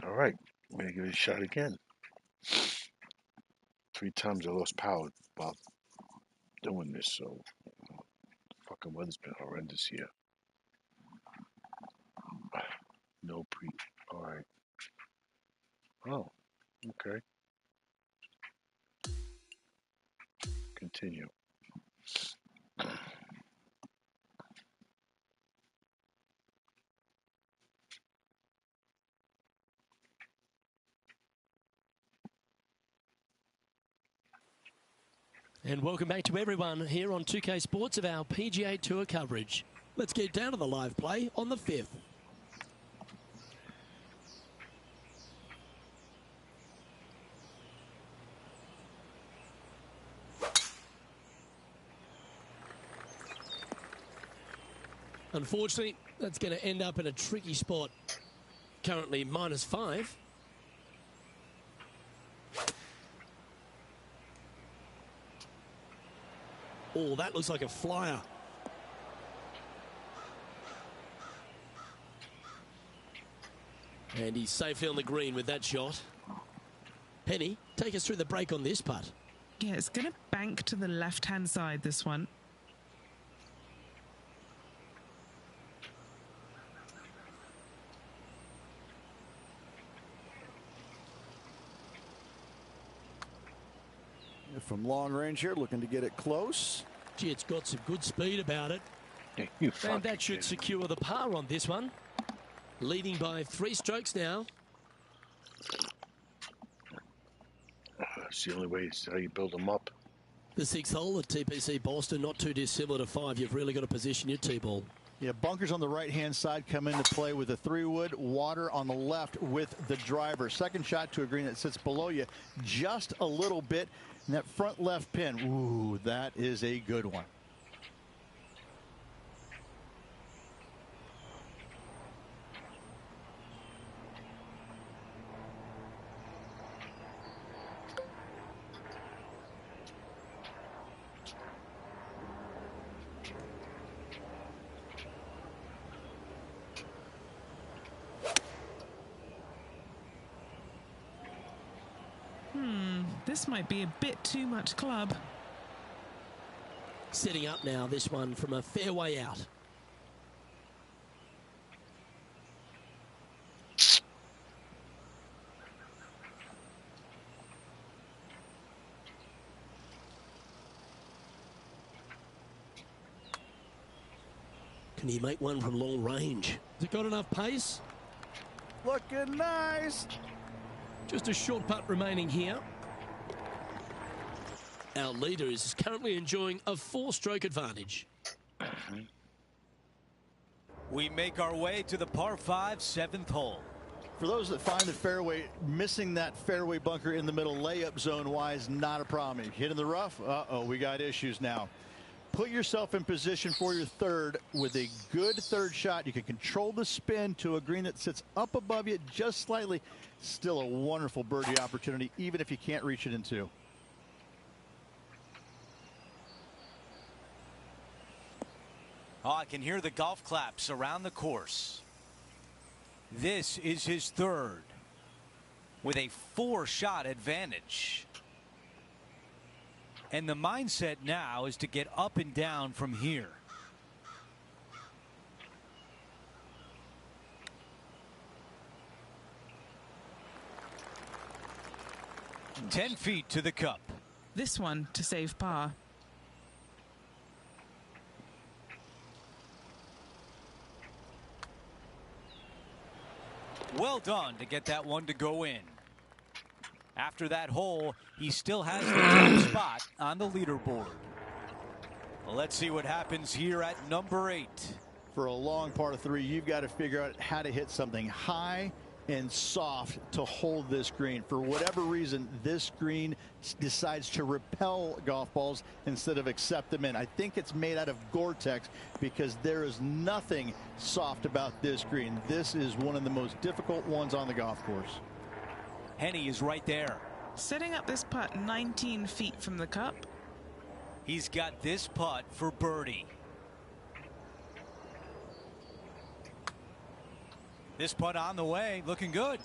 All right, I'm gonna give it a shot again. 3 times I lost power while doing this, so fucking weather's been horrendous here. No pre. All right. Oh, okay. Continue. And welcome back to everyone here on 2K Sports of our PGA Tour coverage. Let's get down to the live play on the 5th. Unfortunately, that's going to end up in a tricky spot. Currently -5. Oh, that looks like a flyer. And he's safely on the green with that shot. Penny, take us through the break on this putt. Yeah, it's going to bank to the left-hand side, this one. From long range here, looking to get it close. Gee, it's got some good speed about it. And that should secure the par on this one. Leading by 3 strokes now. It's the only way. It's how you build them up. The 6th hole at TPC Boston, not too dissimilar to 5. You've really got to position your tee ball. Yeah, bunkers on the right-hand side come into play with the 3-wood, water on the left with the driver. Second shot to a green that sits below you just a little bit. And that front left pin, ooh, that is a good one. This might be a bit too much club. Setting up now, this one from a fairway out. Can he make one from long range? Has it got enough pace? Looking nice. Just a short putt remaining here. Our leader is currently enjoying a 4-stroke advantage. We make our way to the par 5 7th hole. For those that find the fairway, missing that fairway bunker in the middle layup zone wise, not a problem. You hit in the rough, uh-oh, we got issues now. Put yourself in position for your third with a good third shot. You can control the spin to a green that sits up above you just slightly. Still a wonderful birdie opportunity, even if you can't reach it in 2. Oh, I can hear the golf claps around the course. This is his third with a 4-shot advantage. And the mindset now is to get up and down from here. Mm. 10 feet to the cup. This one to save par. Well done to get that one to go in. After that hole, he still has the top spot on the leaderboard. Well, let's see what happens here at number 8. For a long par 3, you've got to figure out how to hit something high and soft to hold this green. For whatever reason, this green decides to repel golf balls instead of accept them in. I think it's made out of Gore-Tex because there is nothing soft about this green. This is one of the most difficult ones on the golf course. Henny is right there. Setting up this putt 19 feet from the cup. He's got this putt for birdie. This putt on the way, looking good.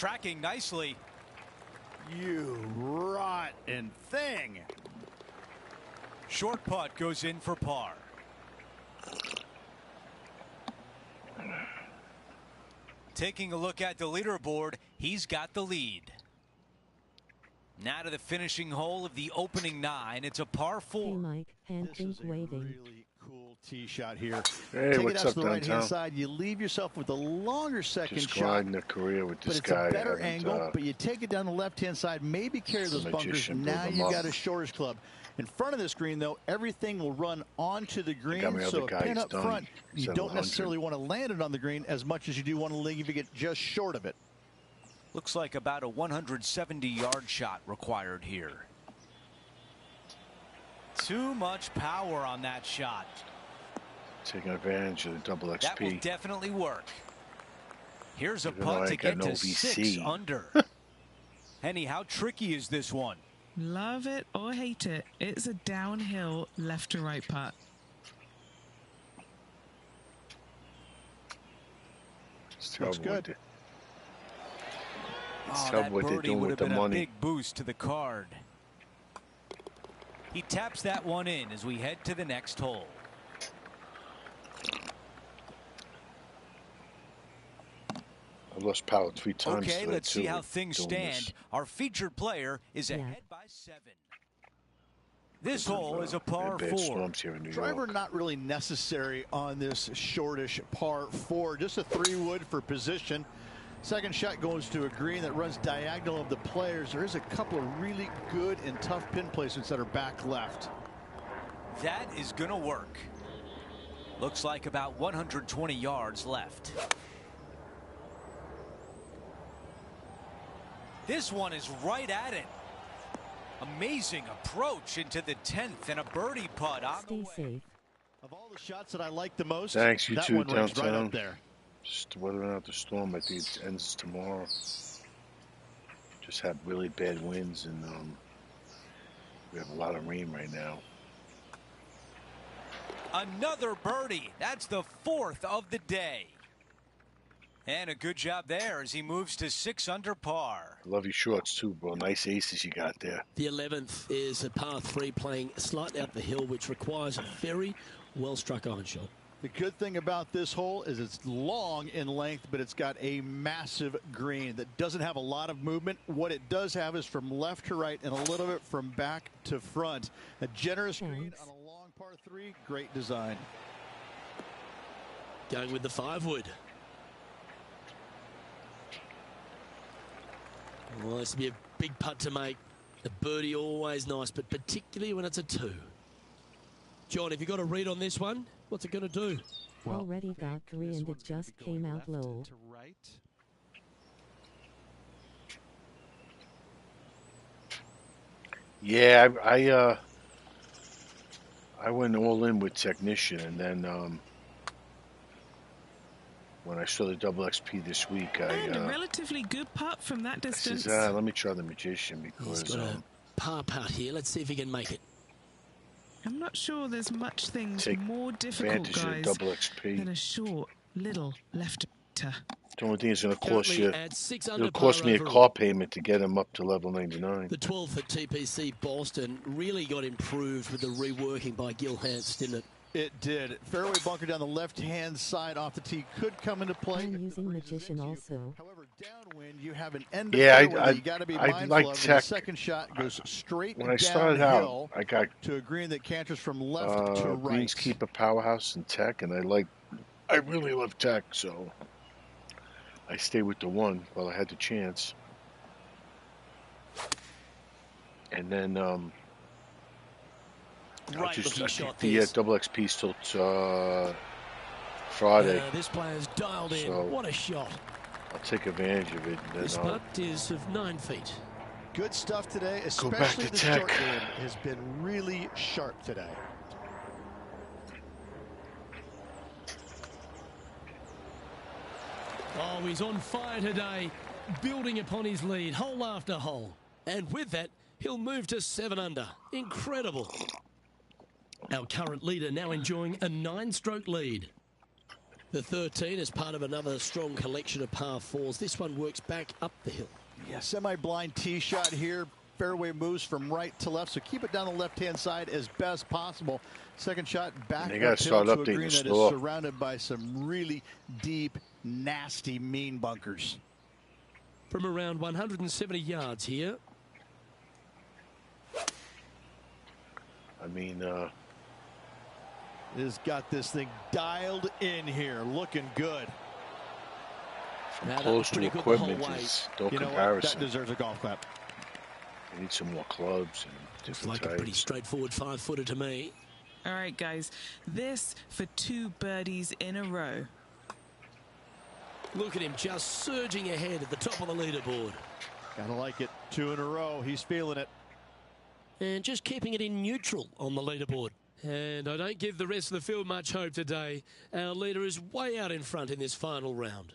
tracking nicely. You rotten thing. Short putt goes in for par. Taking a look at the leaderboard, he's got the lead. Now to the finishing hole of the opening 9. It's a par 4. Hey Mike, handshake waving. Really cool tee shot here. Hey, Take what's it out up, to the right hand downtown? side. You leave yourself with a longer second Just shot. grinding a career with this But guy. it's a better angle, but you take it down the left-hand side, maybe carry those bunkers. Magician Now blew them you up. got a shortest club. In front of this green, though, everything will run onto the green, my so other a guy, pin he's up done front, you don't 700. necessarily want to land it on the green as much as you do want to leave it just short of it. Looks like about a 170-yard shot required here. Too much power on that shot. Taking advantage of the double XP. That will definitely work. Here's a Even though putt I to ain't got get no to VC. 6 under. Henny, how tricky is this one? Love it or hate it, it's a downhill left to right putt. Looks good. Oh, Tell that what they're birdie doing would with have the been a money. big boost to the card. He taps that one in as we head to the next hole. I lost power 3 times. Okay, today, let's see too, how with things doing stand. this. Our featured player is ahead by 7. This Because of, hole is a par bad 4. storms here in New Driver York. not really necessary on this shortish par 4. Just a 3-wood for position. Second shot goes to a green that runs diagonal of the players. There is a couple of really good and tough pin placements that are back left. That is going to work. Looks like about 120 yards left. This one is right at it. Amazing approach into the 10th and a birdie putt on the Stay way. safe. Of all the shots that I like the most, Thanks, you that too, one ranks right downtown. up there. Just weathering out the storm. I think it ends tomorrow. Just had really bad winds, and we have a lot of rain right now. Another birdie. That's the 4th of the day. And a good job there as he moves to 6 under par. I love your shorts too, bro. Nice aces you got there. The 11th is a par 3 playing slightly up the hill, which requires a very well-struck iron shot. The good thing about this hole is it's long in length, but it's got a massive green that doesn't have a lot of movement. What it does have is from left to right and a little bit from back to front. A generous green on a long par 3. Great design. Going with the 5-wood. Well, this will be a big putt to make. A birdie always nice, but particularly when it's a 2. John, have you got a read on this one? What's it going to do? Already got 3 and it just came out low. To right. Yeah, I went all in with technician, and then when I saw the double XP this week, And a relatively good putt from that I distance. says, let me try the magician He's because got a par putt here. Let's see if he can make it. I'm not sure there's much things take more difficult, advantage of guys, the double XP. than a short, little left-to. The only thing is going to cost Currently you. at 6 under It'll cost par me a overall. car payment to get him up to level 99. The 12th at TPC Boston really got improved with the reworking by Gil Hans, didn't it? It did. Fairway bunker down the left-hand side off the tee could come into play. I'm if the using breeze is magician into you. also. However, downwind, you have an end Yeah, of fairway that you got to be I mindful like of. And tech. the second shot goes straight When I started out, downhill I got to a green that canters from left to right. Greenskeeper Powerhouse and Tech, and I really love Tech, so I stayed with the 1 while I had the chance. And then Great I looking shot the this. double XP till Friday. This player's dialed in. So- What a shot. I'll take advantage of it. And This then putt is of 9 feet. Good stuff today, Go back especially to the Tech. short game has been really sharp today. Oh, he's on fire today, building upon his lead, hole after hole. And with that, he'll move to 7 under. Incredible. Our current leader now enjoying a 9-stroke lead. The 13 is part of another strong collection of par fours. This one works back up the hill. Yeah, semi-blind tee shot here. Fairway moves from right to left, so keep it down the left-hand side as best possible. Second shot back They got to start to a updating green the that is store. surrounded by some really deep, nasty, mean bunkers. From around 170 yards here. I mean, Has got this thing dialed in here, looking good. from Now, that close was to pretty good the whole equipment, way. is no You know what? comparison. That deserves a golf clap. They need some more clubs and Looks different like a pretty types. straightforward 5-footer to me. All right, guys. This for 2 birdies in a row. Look at him just surging ahead at the top of the leaderboard. Gotta like it. 2 in a row. He's feeling it. And just keeping it in neutral on the leaderboard. And I don't give the rest of the field much hope today. Our leader is way out in front in this final round.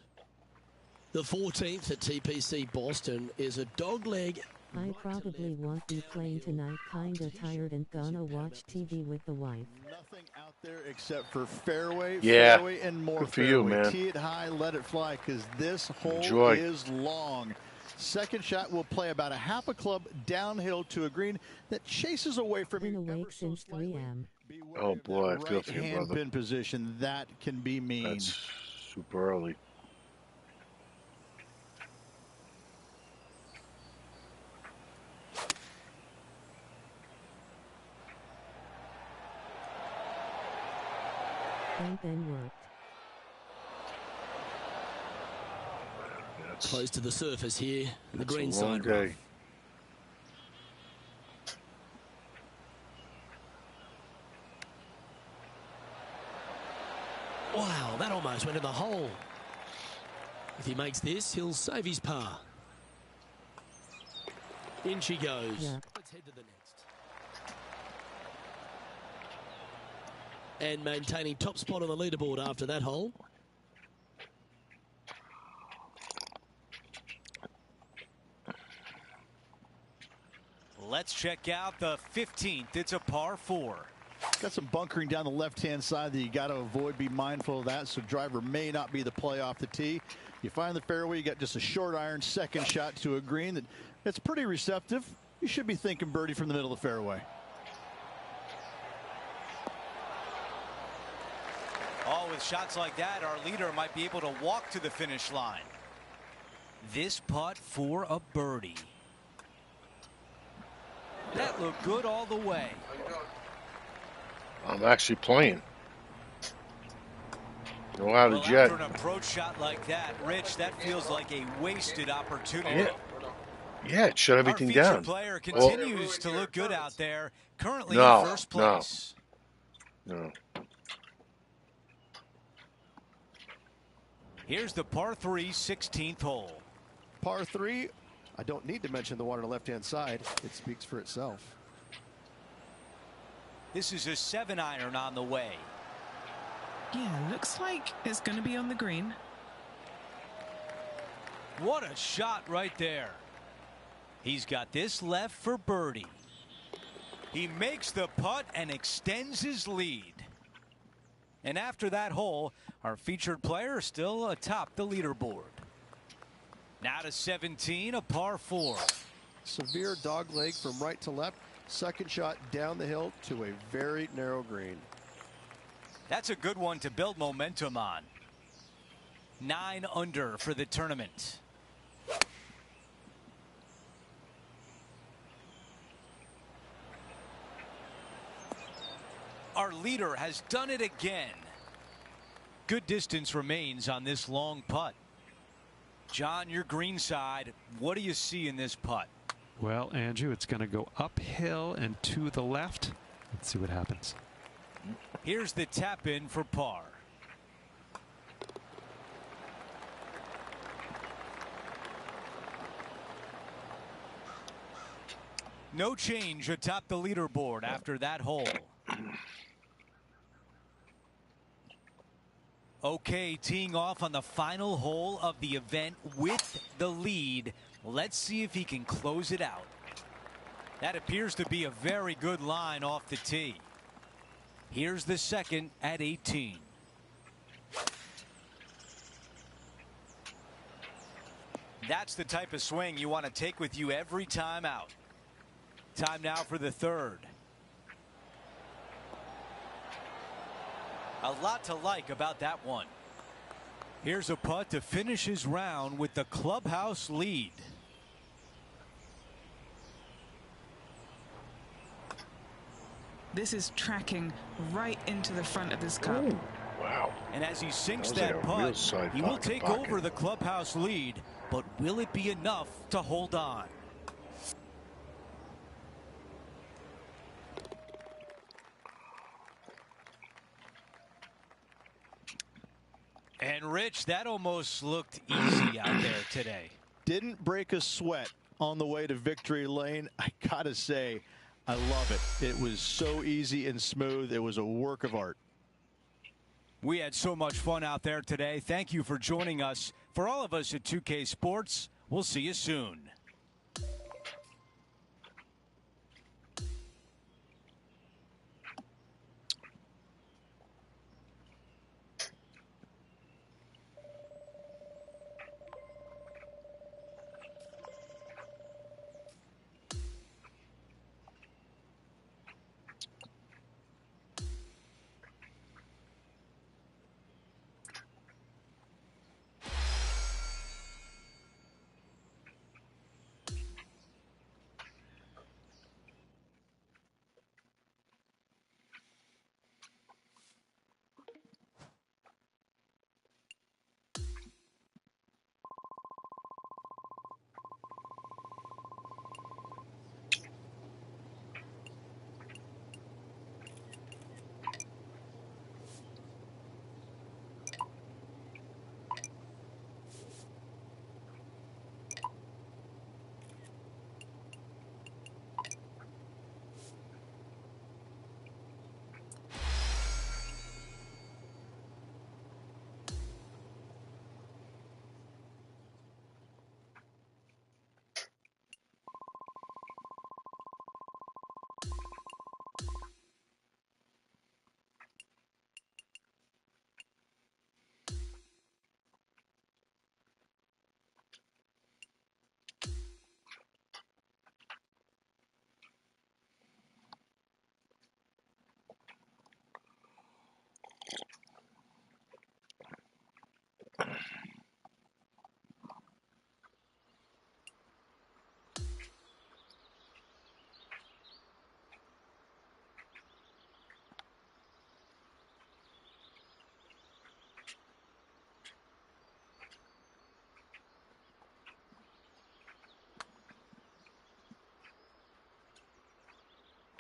The 14th at TPC Boston is a dogleg. I probably won't be playing tonight, kinda tired and gonna watch TV with the wife. Nothing out there except for fairway, Yeah. fairway, and more Good for fairway. you, man. Tee it high, let it fly, because this hole Enjoy. is long. Second shot will play about a half a club downhill to a green that chases away from Been you awake ever so since 3 slightly. a.m. Be wary Oh, of that boy, I feel for you, right-hand brother. pin position. That can be mean. That's super early. And then worked. That's, Close to the surface here. The that's green a long side rough. day. Wow, that almost went in the hole. If he makes this, he'll save his par. In she goes. Yeah. Let's head to the next. And maintaining top spot on the leaderboard after that hole. Let's check out the 15th. It's a par 4. Got some bunkering down the left-hand side that you got to avoid. Be mindful of that. So driver may not be the play off the tee. You find the fairway. You got just a short iron second shot to a green that's pretty receptive. You should be thinking birdie from the middle of the fairway. Oh, with shots like that, our leader might be able to walk to the finish line. This putt for a birdie. That looked good all the way. I'm actually playing. No Well, outage yet. after an approach shot like that, Rich, that feels like a wasted opportunity. Yeah. Yeah, it shut everything Our featured down. player continues to look good out there, currently No, in first place. No. Here's the par 3 16th hole. Par 3, I don't need to mention the one on the left-hand side. It speaks for itself. This is a 7-iron on the way. Yeah, looks like it's going to be on the green. What a shot right there. He's got this left for birdie. He makes the putt and extends his lead. And after that hole, our featured player is still atop the leaderboard. Now to 17, a par 4. Severe dog leg from right to left. Second shot down the hill to a very narrow green. That's a good one to build momentum on. 9 under for the tournament. Our leader has done it again. Good distance remains on this long putt. John, your green side, what do you see in this putt? Well, Andrew, it's going to go uphill and to the left. Let's see what happens. Here's the tap in for par. No change atop the leaderboard after that hole. Okay, teeing off on the final hole of the event with the lead. Let's see if he can close it out. That appears to be a very good line off the tee. Here's the second at 18. That's the type of swing you want to take with you every time out. Time now for the third. A lot to like about that one. Here's a putt to finish his round with the clubhouse lead. This is tracking right into the front of this cup. Ooh, wow. And as he sinks That that was like a real putt, side he will pocket take pocket. over the clubhouse lead, but will it be enough to hold on? And Rich, that almost looked easy out there today. Didn't break a sweat on the way to victory lane. I gotta say, I love it. It was so easy and smooth. It was a work of art. We had so much fun out there today. Thank you for joining us. For all of us at 2K Sports, we'll see you soon.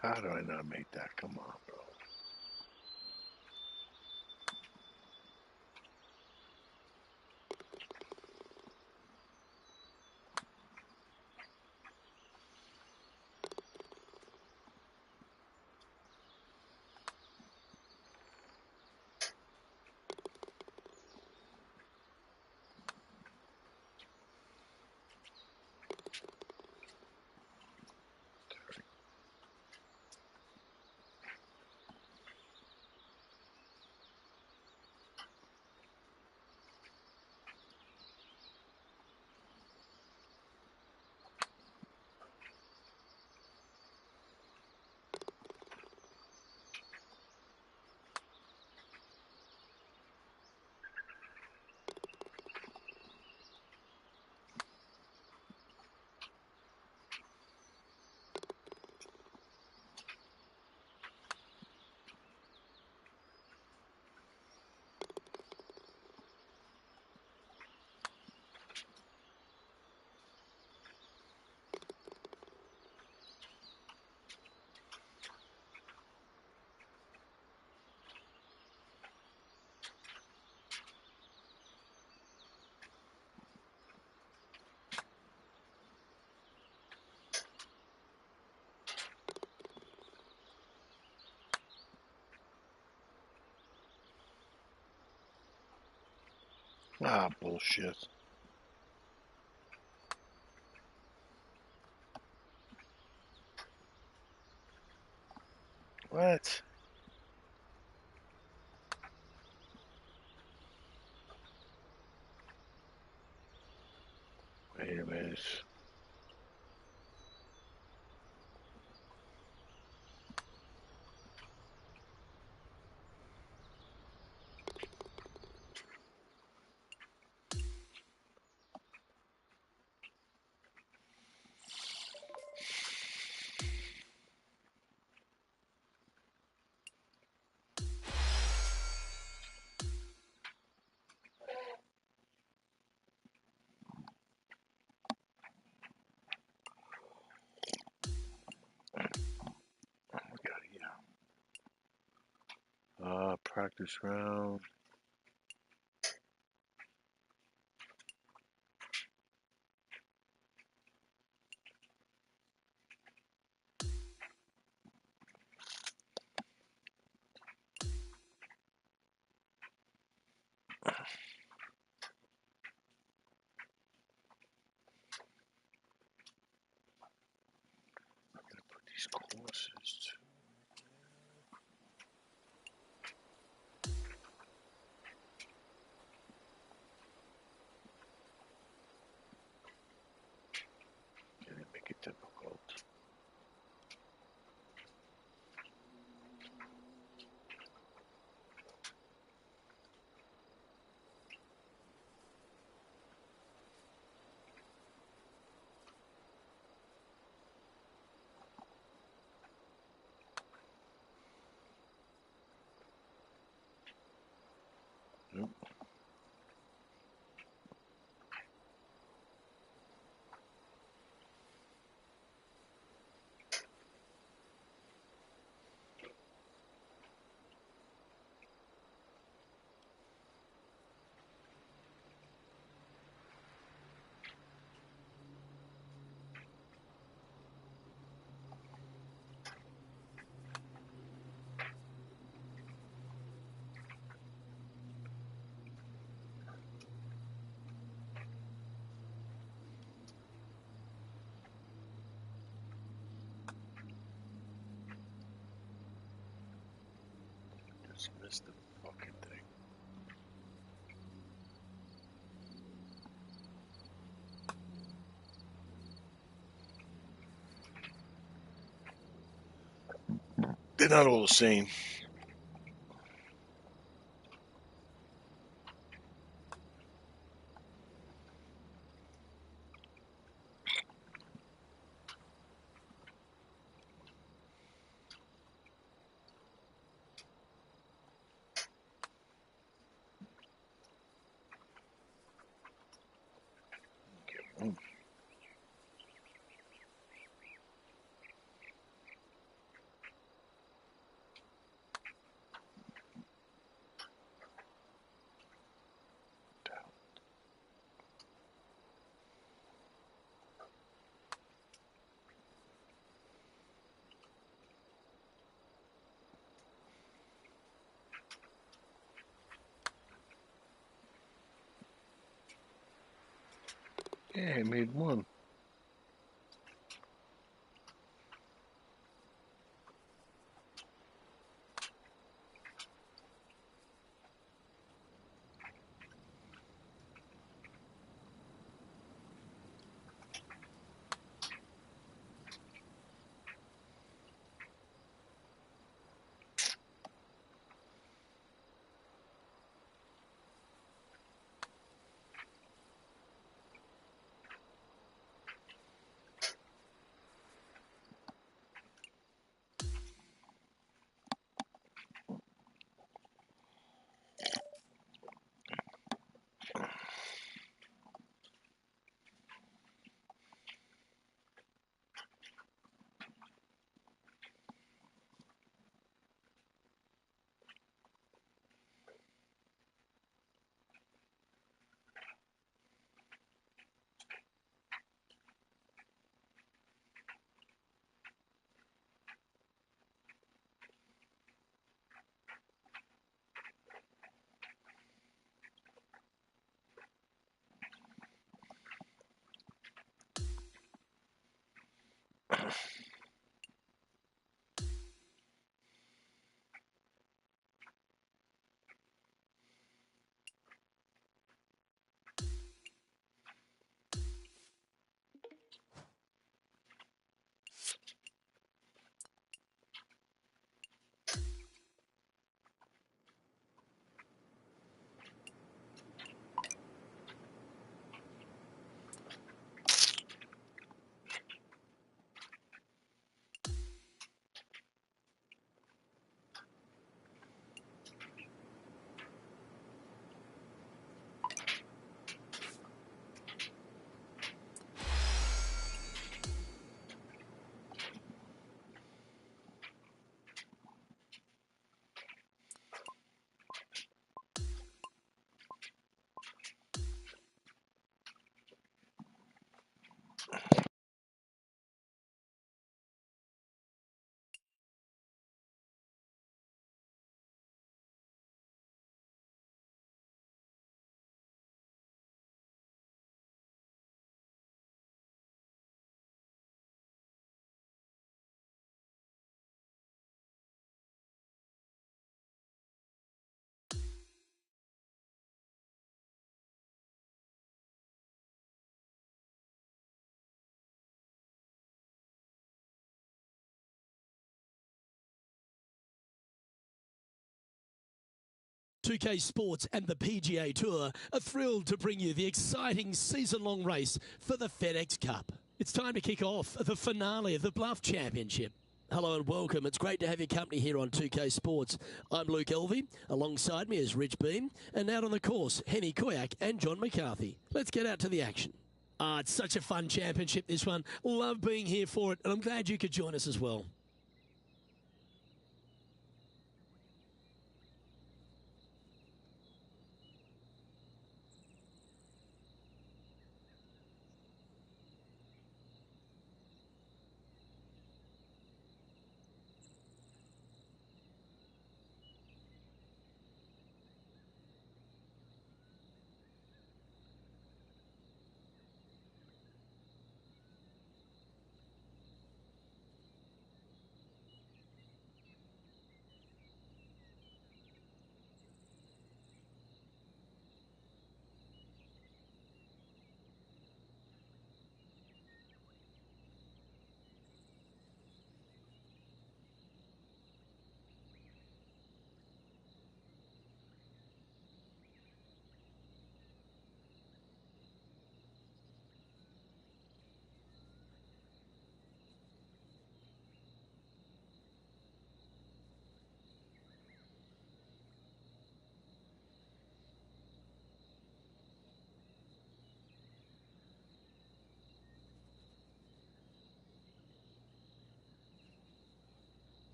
How do I not make that? Come on, bro. Ah, bullshit. What? here, man. Practice round. I'm gonna put these courses. Gonna make it difficult. Nope. Just missed the fucking thing. They're not all the same. Okay. Yeah, I made one. 2K Sports and the PGA Tour are thrilled to bring you the exciting season-long race for the FedEx Cup. It's time to kick off the finale of the Bluff Championship. Hello and welcome. It's great to have your company here on 2K Sports. I'm Luke Elvey. Alongside me is Rich Beam. And out on the course, Henny Koyak and John McCarthy. Let's get out to the action. It's such a fun championship, this one. Love being here for it, and I'm glad you could join us as well.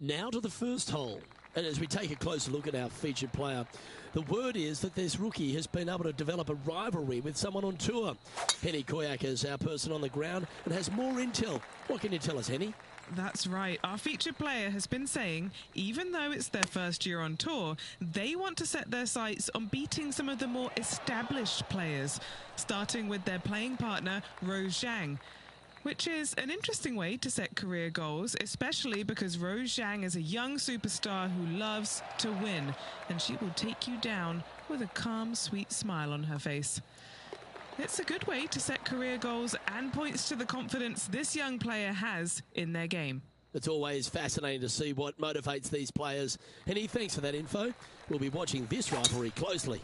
Now to the first hole. And as we take a closer look at our featured player, the word is that this rookie has been able to develop a rivalry with someone on tour. Henny Koyak is our person on the ground and has more intel. What can you tell us, Henny? That's right. Our featured player has been saying, even though it's their first year on tour, they want to set their sights on beating some of the more established players, starting with their playing partner, Rose Zhang. Which is an interesting way to set career goals, especially because Rose Zhang is a young superstar who loves to win, and she will take you down with a calm, sweet smile on her face. It's a good way to set career goals and points to the confidence this young player has in their game. It's always fascinating to see what motivates these players. Henny, thanks for that info. We'll be watching this rivalry closely.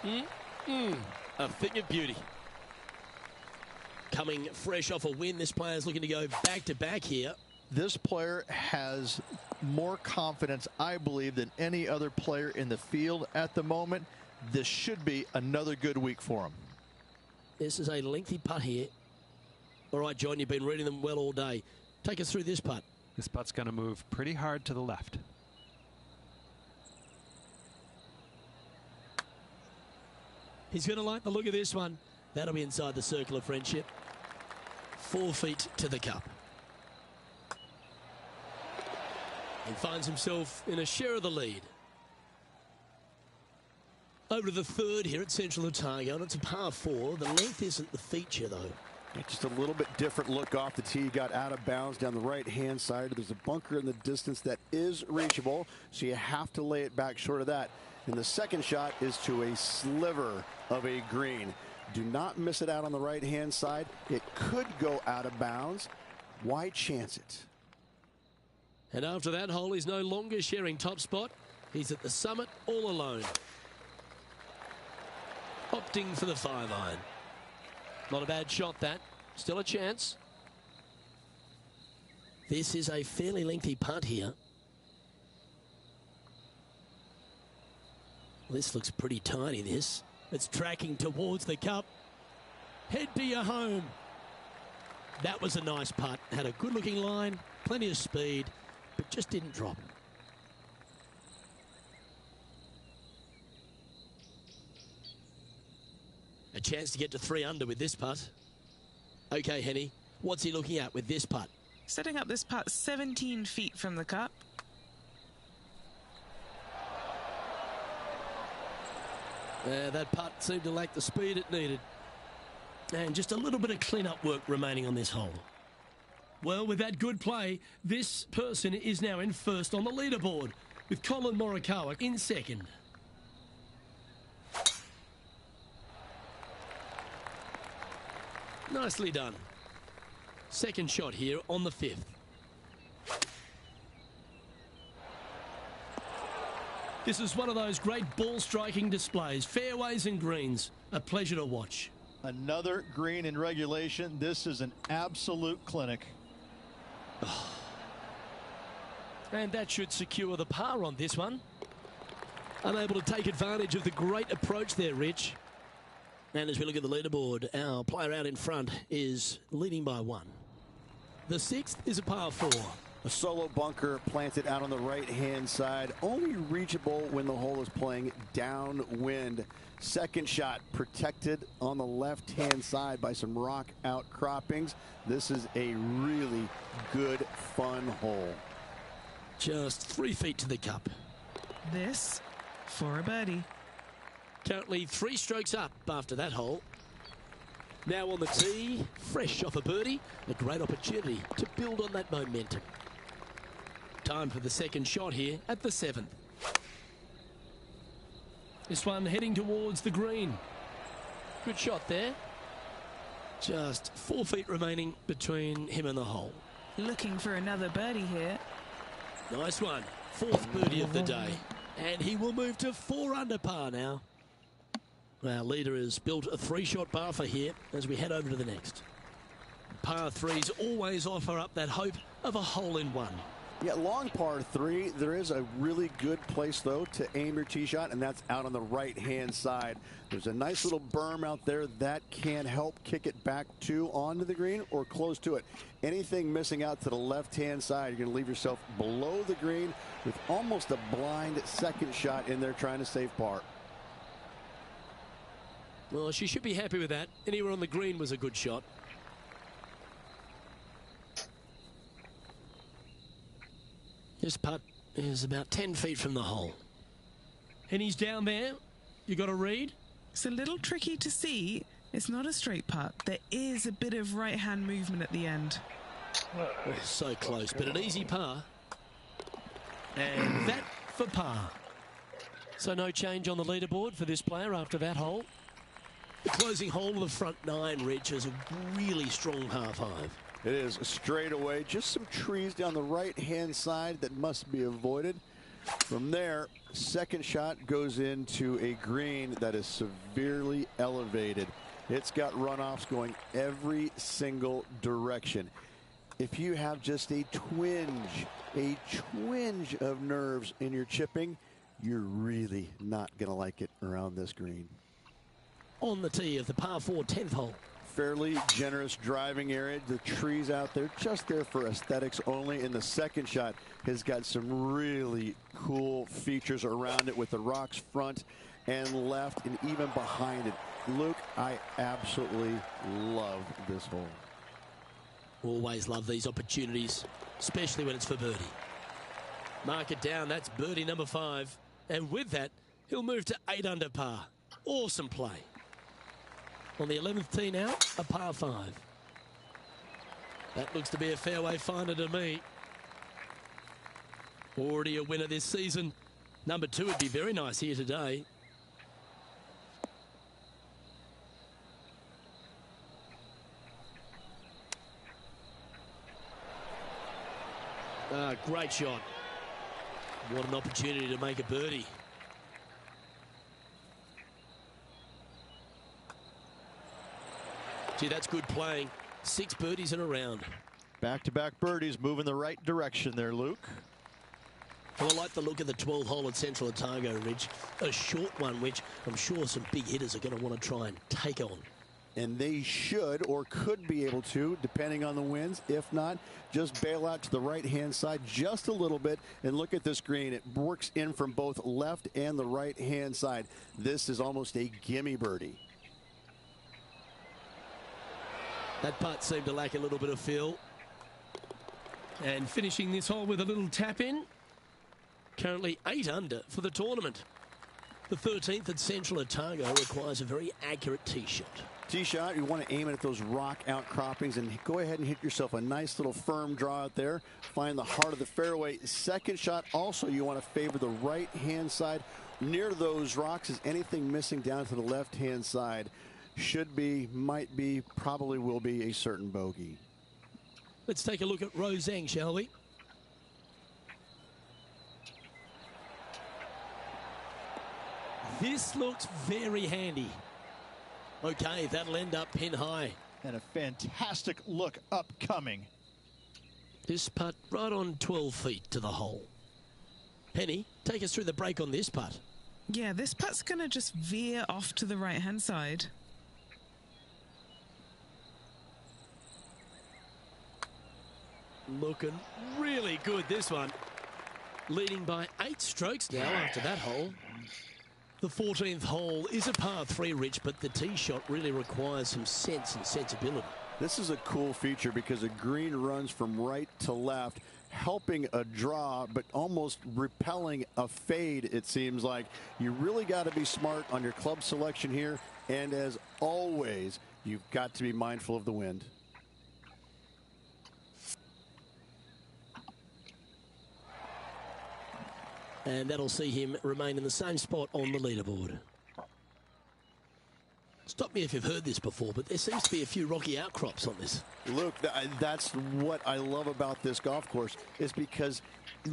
A thing of beauty. Coming fresh off a win, this player's looking to go back-to-back here. This player has more confidence, I believe, than any other player in the field at the moment. This should be another good week for him. This is a lengthy putt here. All right, John, you've been reading them well all day. Take us through this putt. This putt's going to move pretty hard to the left. He's going to like the look of this one. That'll be inside the circle of friendship. 4 feet to the cup. He finds himself in a share of the lead. Over to the third here at Central Otago, and it's a par 4. The length isn't the feature, though. Just a little bit different look off the tee. Got out of bounds down the right-hand side. There's a bunker in the distance that is reachable, so you have to lay it back short of that. And the second shot is to a sliver of a green. Do not miss it out on the right-hand side. It could go out of bounds. Why chance it? And after that hole, he's no longer sharing top spot. He's at the summit all alone. Opting for the 5-iron. Not a bad shot, that. Still a chance. This is a fairly lengthy putt here. This looks pretty tiny, this. It's tracking towards the cup. Head to your home. That was a nice putt. Had a good-looking line, plenty of speed, but just didn't drop. A chance to get to 3 under with this putt. Okay, Henny, What's he looking at with this putt? Setting up this putt 17 feet from the cup. That putt seemed to lack the speed it needed. And just a little bit of clean-up work remaining on this hole. Well, with that good play, this person is now in first on the leaderboard, with Colin Morikawa in second. Nicely done. Second shot here on the 5th. This is one of those great ball-striking displays. Fairways and greens. A pleasure to watch. Another green in regulation. This is an absolute clinic. And that should secure the par on this one. Unable to take advantage of the great approach there, Rich. And as we look at the leaderboard, our player out in front is leading by 1. The 6th is a par 4. A solo bunker planted out on the right-hand side, only reachable when the hole is playing downwind. Second shot protected on the left-hand side by some rock outcroppings. This is a really good, fun hole. Just 3 feet to the cup. This for a birdie. Currently 3 strokes up after that hole. Now on the tee, fresh off a birdie, a great opportunity to build on that momentum. Time for the second shot here at the 7th. This one heading towards the green. Good shot there. Just 4 feet remaining between him and the hole. Looking for another birdie here. Nice one. 4th birdie of the day. And he will move to 4 under par now. Our leader has built a 3-shot buffer here as we head over to the next. Par 3s always offer up that hope of a hole-in-one. Yeah, long par 3. There is a really good place, though, to aim your tee shot, and that's out on the right-hand side. There's a nice little berm out there that can help kick it back onto the green or close to it. Anything missing out to the left-hand side, you're going to leave yourself below the green with almost a blind second shot in there trying to save par. Well, she should be happy with that. Anywhere on the green was a good shot. This putt is about 10 feet from the hole. And he's down there. You got to read. It's a little tricky to see. It's not a straight putt. There is a bit of right-hand movement at the end. Oh, so close, but an easy par. And that for par. So no change on the leaderboard for this player after that hole. The closing hole of the front 9, Rich, is a really strong par 5. It is straight away. Just some trees down the right-hand side that must be avoided. From there, second shot goes into a green that is severely elevated. It's got runoffs going every single direction. If you have just a twinge of nerves in your chipping, you're really not going to like it around this green. On the tee of the par 4 10th hole. Fairly generous driving area. The trees out there just there for aesthetics only. And the second shot has got some really cool features around it with the rocks front and left and even behind it. Luke, I absolutely love this hole. Always love these opportunities, especially when it's for birdie. Mark it down. That's birdie number 5. And with that, he'll move to 8 under par. Awesome play. On the 11th tee now, a par 5. That looks to be a fairway finder to me. Already a winner this season. Number 2 would be very nice here today. Great shot. What an opportunity to make a birdie. Gee, that's good playing. 6 birdies in a round. Back-to-back birdies, moving the right direction there, Luke. Well, I like the look of the 12th hole at Central Otago, Ridge. A short one, which I'm sure some big hitters are going to want to try and take on. And they should or could be able to, depending on the winds. If not, just bail out to the right-hand side just a little bit and look at this green. It works in from both left and the right-hand side. This is almost a gimme birdie. That putt seemed to lack a little bit of feel. And finishing this hole with a little tap in. Currently 8 under for the tournament. The 13th at Central Otago requires a very accurate tee shot. Tee shot, you want to aim it at those rock outcroppings and go ahead and hit yourself a nice little firm draw out there. Find the heart of the fairway. Second shot, also you want to favor the right-hand side. Near those rocks is anything missing down to the left-hand side. Should be, might be, probably will be a certain bogey. Let's take a look at Roseng, shall we? This looks very handy. Okay, that'll end up pin high. And a fantastic look upcoming. This putt right on 12 feet to the hole. Penny, take us through the break on this putt. Yeah, this putt's going to just veer off to the right-hand side. Looking really good, this one. Leading by 8 strokes now after that hole. The 14th hole is a par 3, Rich, but the tee shot really requires some sense and sensibility. This is a cool feature because a green runs from right to left, helping a draw, but almost repelling a fade, it seems like. You really got to be smart on your club selection here, and as always, you've got to be mindful of the wind. And that'll see him remain in the same spot on the leaderboard. Stop me if you've heard this before, but there seems to be a few rocky outcrops on this. Luke, that's what I love about this golf course, is because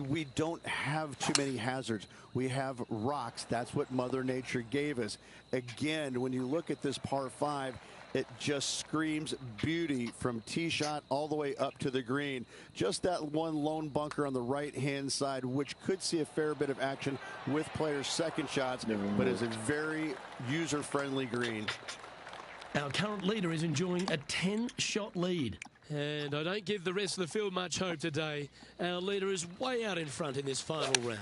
we don't have too many hazards. We have rocks. That's what Mother Nature gave us. Again, when you look at this par 5, it just screams beauty from tee shot all the way up to the green. Just that one lone bunker on the right-hand side, which could see a fair bit of action with players' second shots, but is a very user-friendly green. Our current leader is enjoying a 10-shot lead. And I don't give the rest of the field much hope today. Our leader is way out in front in this final round.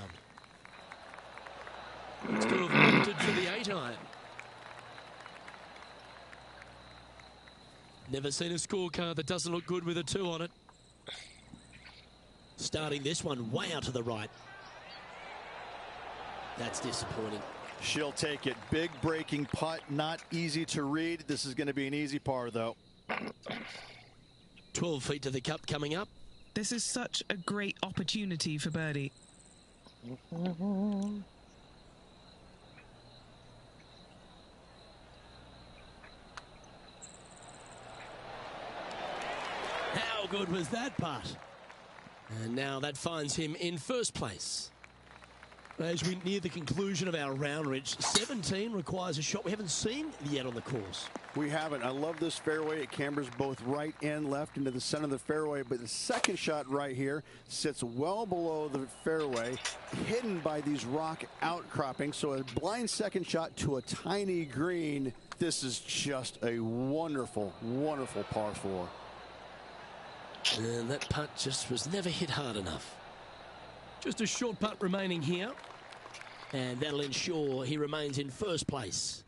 Still have opted for the 8-iron. Never seen a scorecard that doesn't look good with a 2 on it. Starting this one way out to the right. That's disappointing. She'll take it. Big breaking putt, not easy to read. This is going to be an easy par, though. 12 feet to the cup coming up. This is such a great opportunity for birdie. How good was that putt? And now that finds him in first place. As we near the conclusion of our round, Rich, 17 requires a shot we haven't seen yet on the course. We haven't. I love this fairway. It cambers both right and left into the center of the fairway, but the second shot right here sits well below the fairway, hidden by these rock outcroppings. So a blind second shot to a tiny green. This is just a wonderful, wonderful par 4. And that putt just was never hit hard enough. Just a short putt remaining here. And that'll ensure he remains in first place.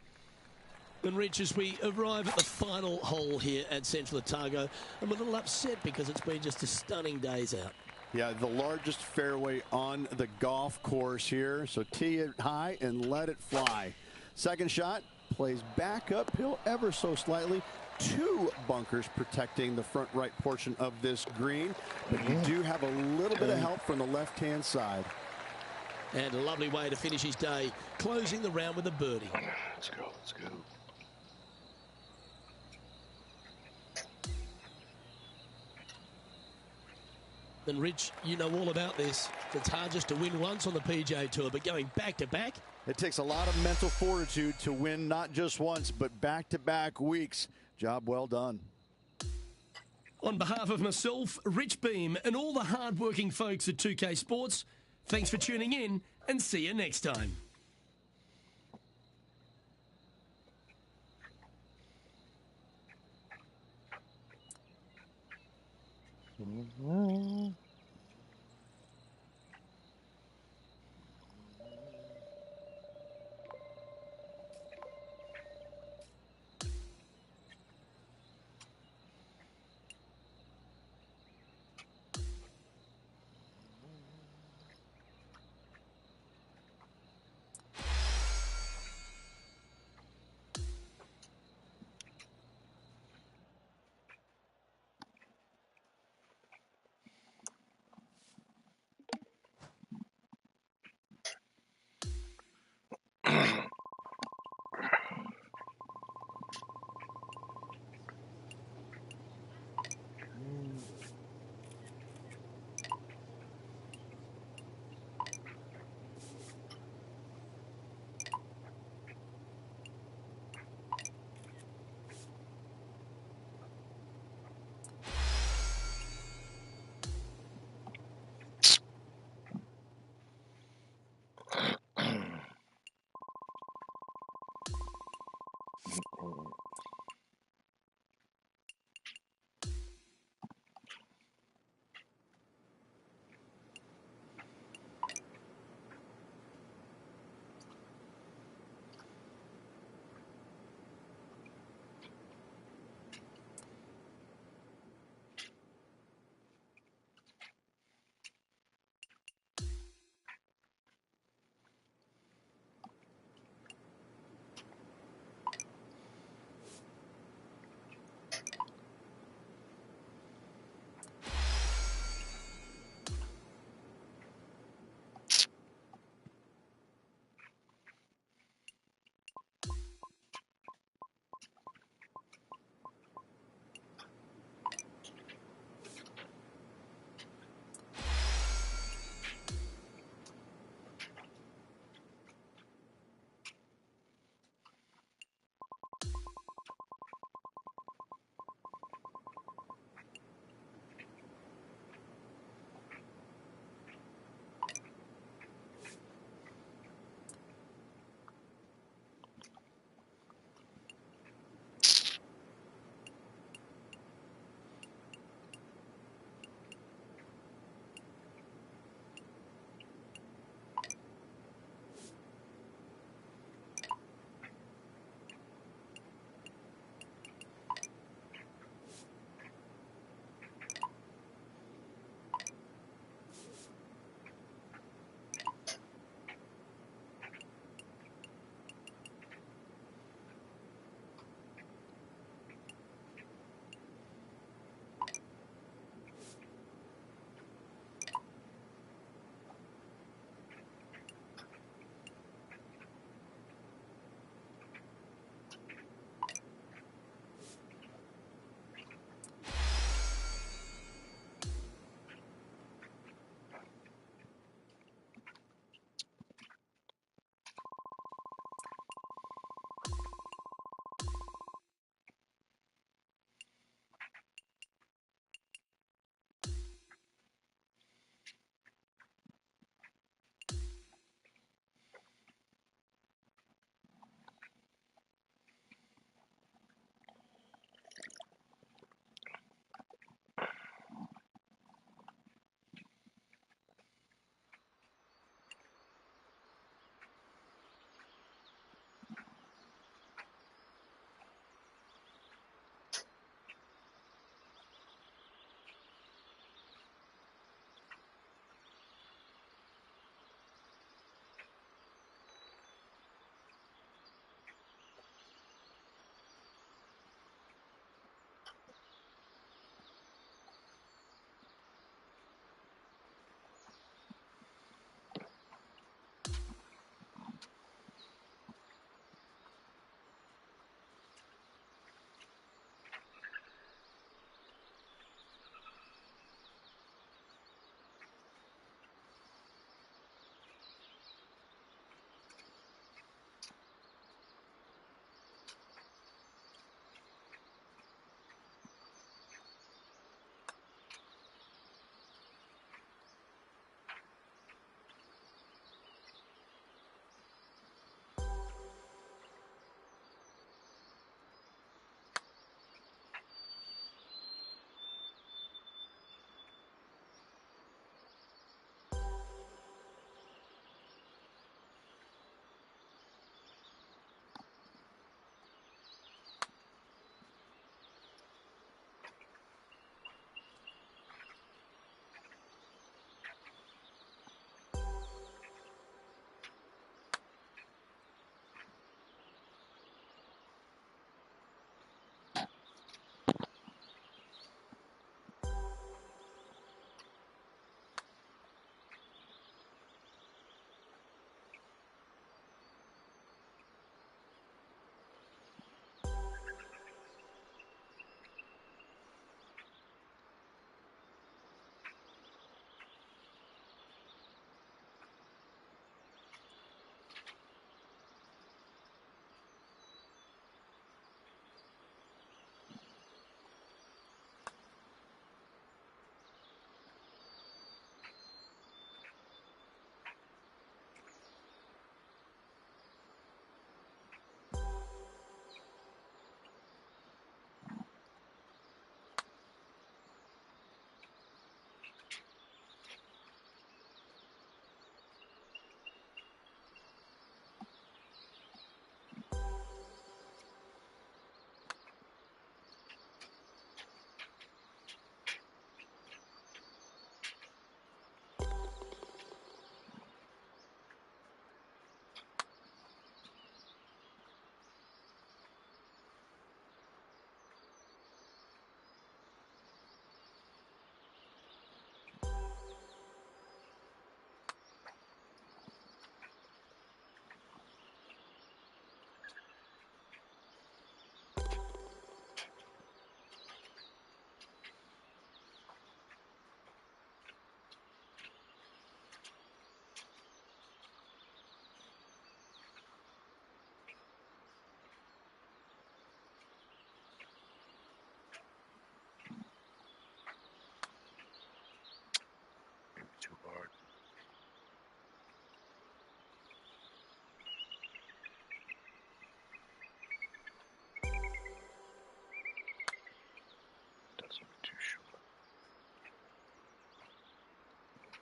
And Rich, as we arrive at the final hole here at Central Otago, I'm a little upset because it's been just a stunning days out. Yeah, the largest fairway on the golf course here. So tee it high and let it fly. Second shot plays back uphill ever so slightly. 2 bunkers protecting the front right portion of this green, but you do have a little bit of help from the left-hand side. And a lovely way to finish his day, closing the round with a birdie. Let's go, let's go. And Rich, you know all about this. It's hard just to win once on the PGA Tour, but going back-to-back. It takes a lot of mental fortitude to win not just once, but back-to-back weeks. Job well done. On behalf of myself, Rich Beam, and all the hard-working folks at 2K Sports, thanks for tuning in, and see you next time.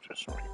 Just right.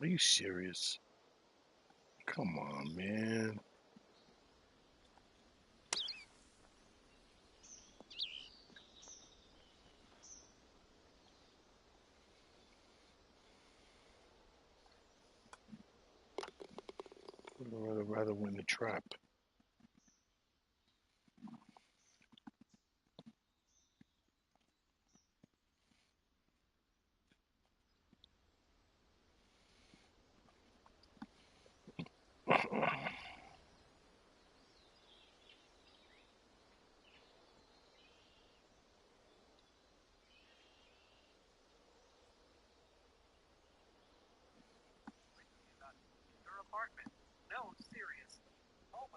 Are you serious? Come on, man. I'd rather win the trap. Your apartment. No, serious. Home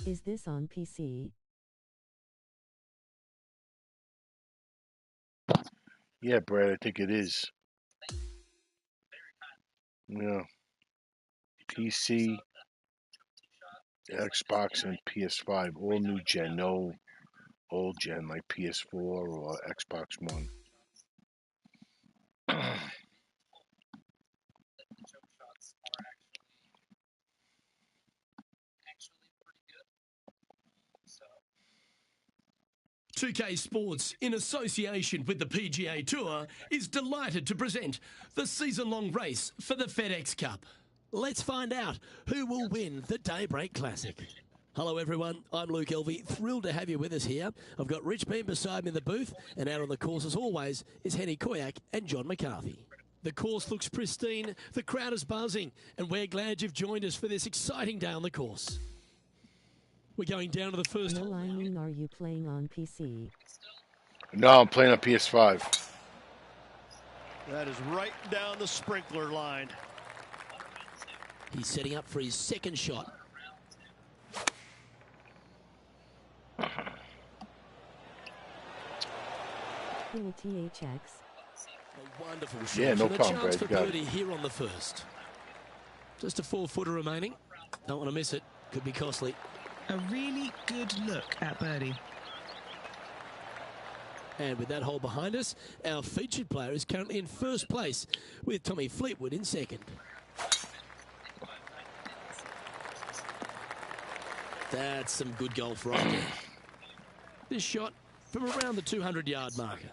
Is this on PC? Yeah, Brad, I think it is. Yeah. PC, Xbox, and PS5, all new gen, no old gen like PS4 or Xbox One. "2K Sports, in association with the PGA Tour, is delighted to present the season-long race for the FedEx Cup. Let's find out who will win the Daybreak Classic." Hello everyone, I'm Luke Elvey, thrilled to have you with us here. I've got Rich Beam beside me in the booth, and out on the course as always is Henny Koyak and John McCarthy. The course looks pristine, the crowd is buzzing, and we're glad you've joined us for this exciting day on the course. We're going down to the first hole. Are you playing on PC? No, I'm playing on PS5. That is right down the sprinkler line. He's setting up for his second shot. Cool THX. A wonderful shot. Yeah, no and a problem, chance Brad. for Got birdie it. here on the first. Just a 4-footer remaining. Don't want to miss it. Could be costly. A really good look at birdie. And with that hole behind us, our featured player is currently in first place with Tommy Fleetwood in second. That's some good golf right there. This shot from around the 200-yard marker.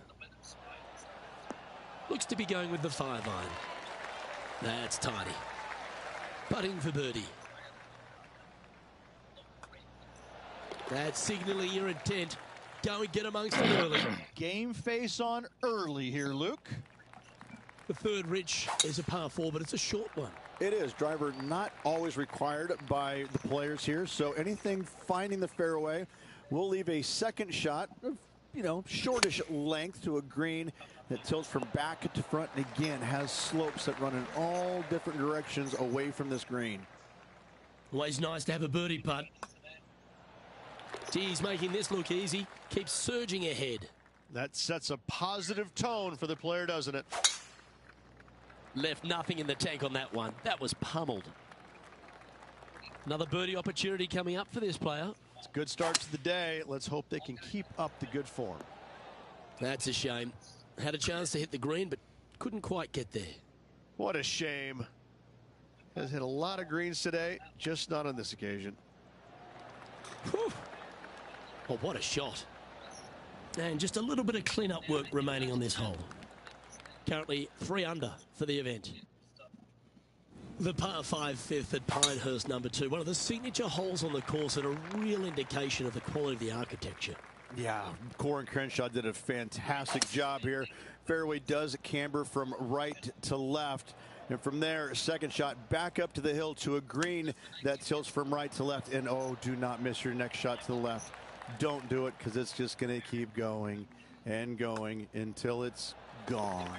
Looks to be going with the 5-iron. That's tidy. Putting for birdie. That's signaling your intent. Go and get amongst it early. Game face on early here, Luke. The third, Rich, is a par 4, but it's a short one. It is. Driver not always required by the players here, so anything finding the fairway will leave a second shot of, shortish length to a green that tilts from back to front and again has slopes that run in all different directions away from this green. Always nice to have a birdie putt. He's making this look easy. Keeps surging ahead. That sets a positive tone for the player, doesn't it? Left nothing in the tank on that one. That was pummeled. Another birdie opportunity coming up for this player. It's a good start to the day. Let's hope they can keep up the good form. That's a shame. Had a chance to hit the green, but couldn't quite get there. What a shame. Has hit a lot of greens today, just not on this occasion. Whew. Oh, what a shot. And just a little bit of clean-up work remaining on this hole. Currently 3 under for the event. The par 5 fifth at Pinehurst number 2. One of the signature holes on the course and a real indication of the quality of the architecture. Yeah, Corin Crenshaw did a fantastic job here. Fairway does camber from right to left. And from there, second shot back up to the hill to a green that tilts from right to left. And oh, do not miss your next shot to the left. Don't do it, because it's just going to keep going and going until it's gone.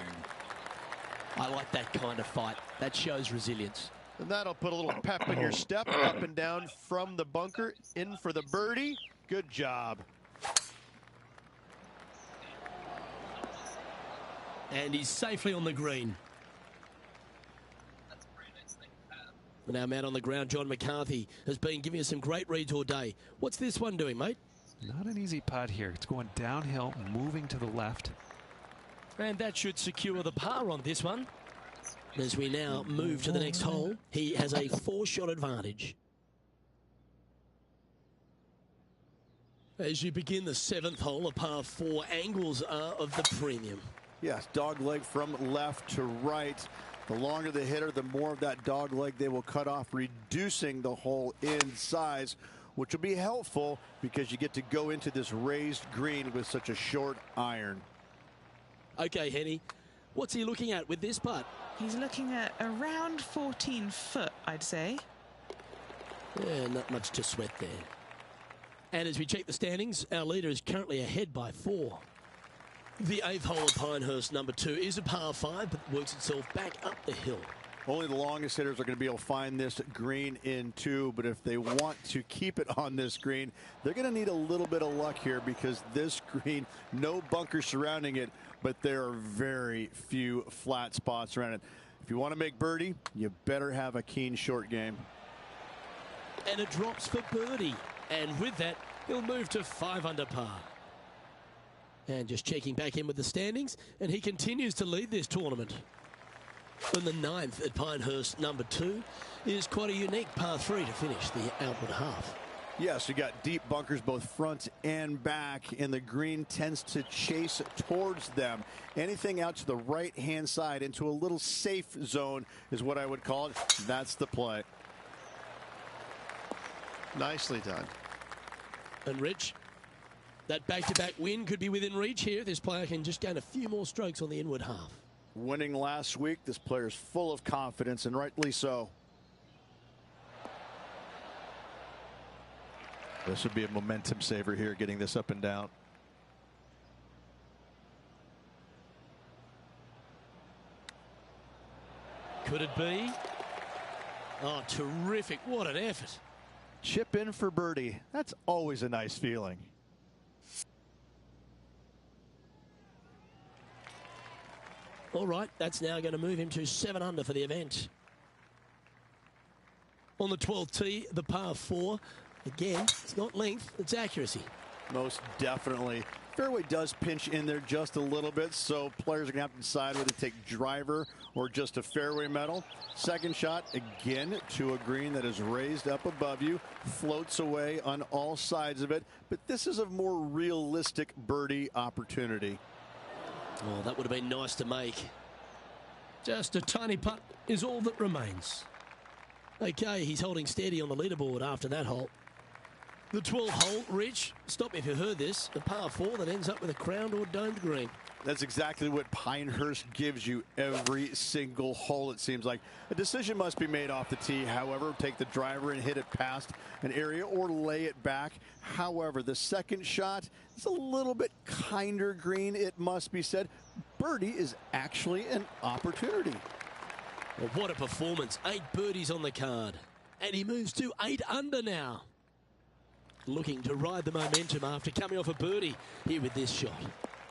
I like that kind of fight. That shows resilience. And that'll put a little pep in your step, up and down from the bunker, in for the birdie. Good job. And he's safely on the green. Now, man on the ground, John McCarthy has been giving us some great reads all day. What's this one doing, mate? Not an easy putt here. It's going downhill, moving to the left. And that should secure the par on this one. As we now move to the next hole, he has a 4-shot advantage. As you begin the 7th hole, a par 4, angles are of the premium. Yes, dog leg from left to right. The longer the hitter, the more of that dog leg they will cut off, reducing the hole in size, which will be helpful because you get to go into this raised green with such a short iron. Okay, Henny, what's he looking at with this putt? He's looking at around 14 foot, I'd say. Yeah, not much to sweat there. And as we check the standings, our leader is currently ahead by 4. The 8th hole of Pinehurst number 2 is a par 5, but works itself back up the hill. Only the longest hitters are going to be able to find this green in 2, but if they want to keep it on this green, they're going to need a little bit of luck here, because this green, no bunkers surrounding it, but there are very few flat spots around it. If you want to make birdie, you better have a keen short game. And it drops for birdie. And with that, he'll move to 5 under par. And just checking back in with the standings, and he continues to lead this tournament. And the 9th at Pinehurst, number 2, is quite a unique par 3 to finish the outward half. Yes, you got deep bunkers both front and back, and the green tends to chase towards them. Anything out to the right-hand side into a little safe zone is what I would call it. That's the play. Nicely done. And Rich, that back-to-back win could be within reach here. This player can just gain a few more strokes on the inward half. Winning last week, this player's full of confidence, and rightly so. This would be a momentum saver here, getting this up and down. Could it be? Oh, terrific. What an effort. Chip in for birdie. That's always a nice feeling. All right, that's now going to move him to 7 under for the event. On the 12th tee, the par 4. Again, it's not length, it's accuracy. Most definitely. Fairway does pinch in there just a little bit, so players are going to have to decide whether to take driver or just a fairway metal. Second shot, again, to a green that is raised up above you, floats away on all sides of it, but this is a more realistic birdie opportunity. Oh, that would have been nice to make. Just a tiny putt is all that remains. Okay, he's holding steady on the leaderboard after that hole. The 12th hole, Rich, stop me if you heard this, a par 4 that ends up with a crowned or domed green. That's exactly what Pinehurst gives you every single hole, it seems like. A decision must be made off the tee. However, take the driver and hit it past an area or lay it back. However, the second shot is a little bit kinder green, it must be said. Birdie is actually an opportunity. Well, what a performance. 8 birdies on the card. And he moves to 8 under now. Looking to ride the momentum after coming off a birdie here with this shot.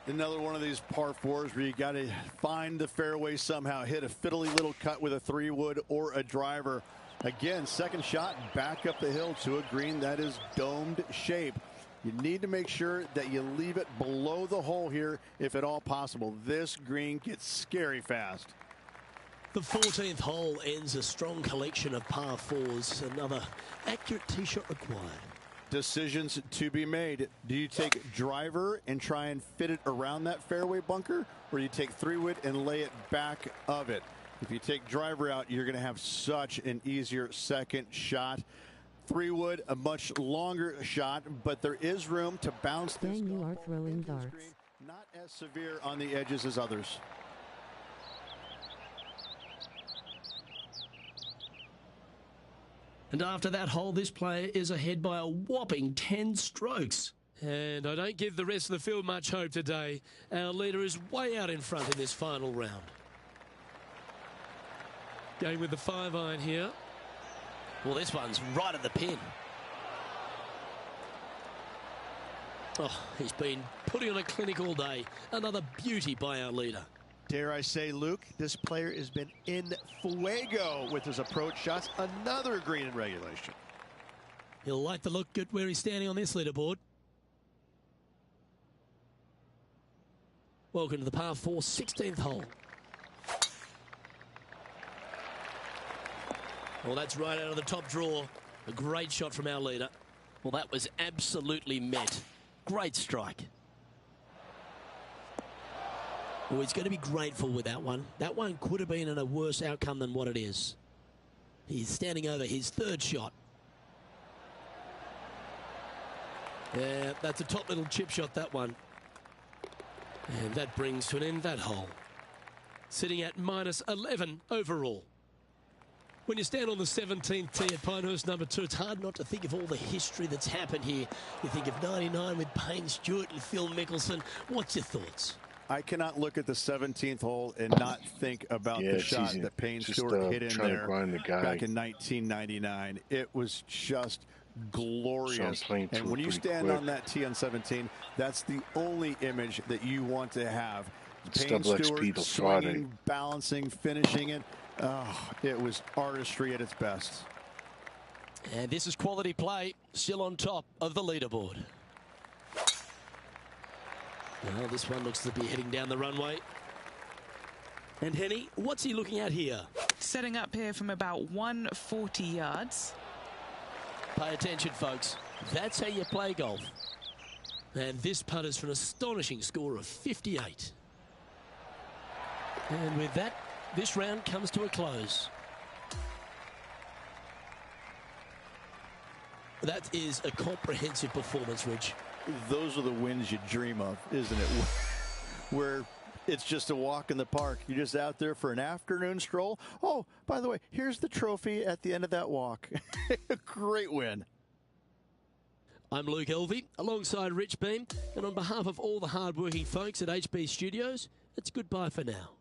Another one of these par 4s where you got to find the fairway somehow, hit a fiddly little cut with a 3-wood or a driver. Again, second shot back up the hill to a green that is domed shape. You need to make sure that you leave it below the hole here if at all possible. This green gets scary fast. The 14th hole ends a strong collection of par 4s. Another accurate tee shot required. Decisions to be made. Do you take driver and try and fit it around that fairway bunker, or do you take 3-wood and lay it back of it? If you take driver out, you're going to have such an easier second shot. 3-wood, a much longer shot, but there is room to bounce this. Dang, you are throwing darts. Not as severe on the edges as others. And after that hole, this player is ahead by a whopping 10 strokes. And I don't give the rest of the field much hope today. Our leader is way out in front in this final round. Going with the 5-iron here. Well, this one's right at the pin. Oh, he's been putting on a clinic all day. Another beauty by our leader. Dare I say, Luke, this player has been in fuego with his approach shots. Another green in regulation. He'll like the look good where he's standing on this leaderboard. Welcome to the par 4 16th hole. Well, that's right out of the top draw. A great shot from our leader. Well, that was absolutely met. Great strike. Oh, he's going to be grateful with that one. That one could have been in a worse outcome than what it is. He's standing over his 3rd shot. Yeah, that's a top little chip shot, that one. And that brings to an end that hole. Sitting at minus 11 overall. When you stand on the 17th tee at Pinehurst number 2, it's hard not to think of all the history that's happened here. You think of 99 with Payne Stewart and Phil Mickelson. What's your thoughts? I cannot look at the 17th hole and not think about the shot easy. that Payne Just, Stewart hit in trying to there grind the guy. back in 1999. It was just glorious. So and when you stand on that tee on 17, that's the only image that you want to have. Payne Stewart swinging, balancing, finishing it. Oh, it was artistry at its best. And this is quality play, still on top of the leaderboard. Well, this one looks to be heading down the runway. And Henny, what's he looking at here? Setting up here from about 140 yards. Pay attention, folks. That's how you play golf. And this putt is for an astonishing score of 58. And with that, this round comes to a close. That is a comprehensive performance, Rich. Those are the wins you dream of, isn't it? Where it's just a walk in the park. You're just out there for an afternoon stroll. Oh, by the way, here's the trophy at the end of that walk. Great win. I'm Luke Elvey, alongside Rich Beam, and on behalf of all the hard-working folks at HB Studios, it's goodbye for now.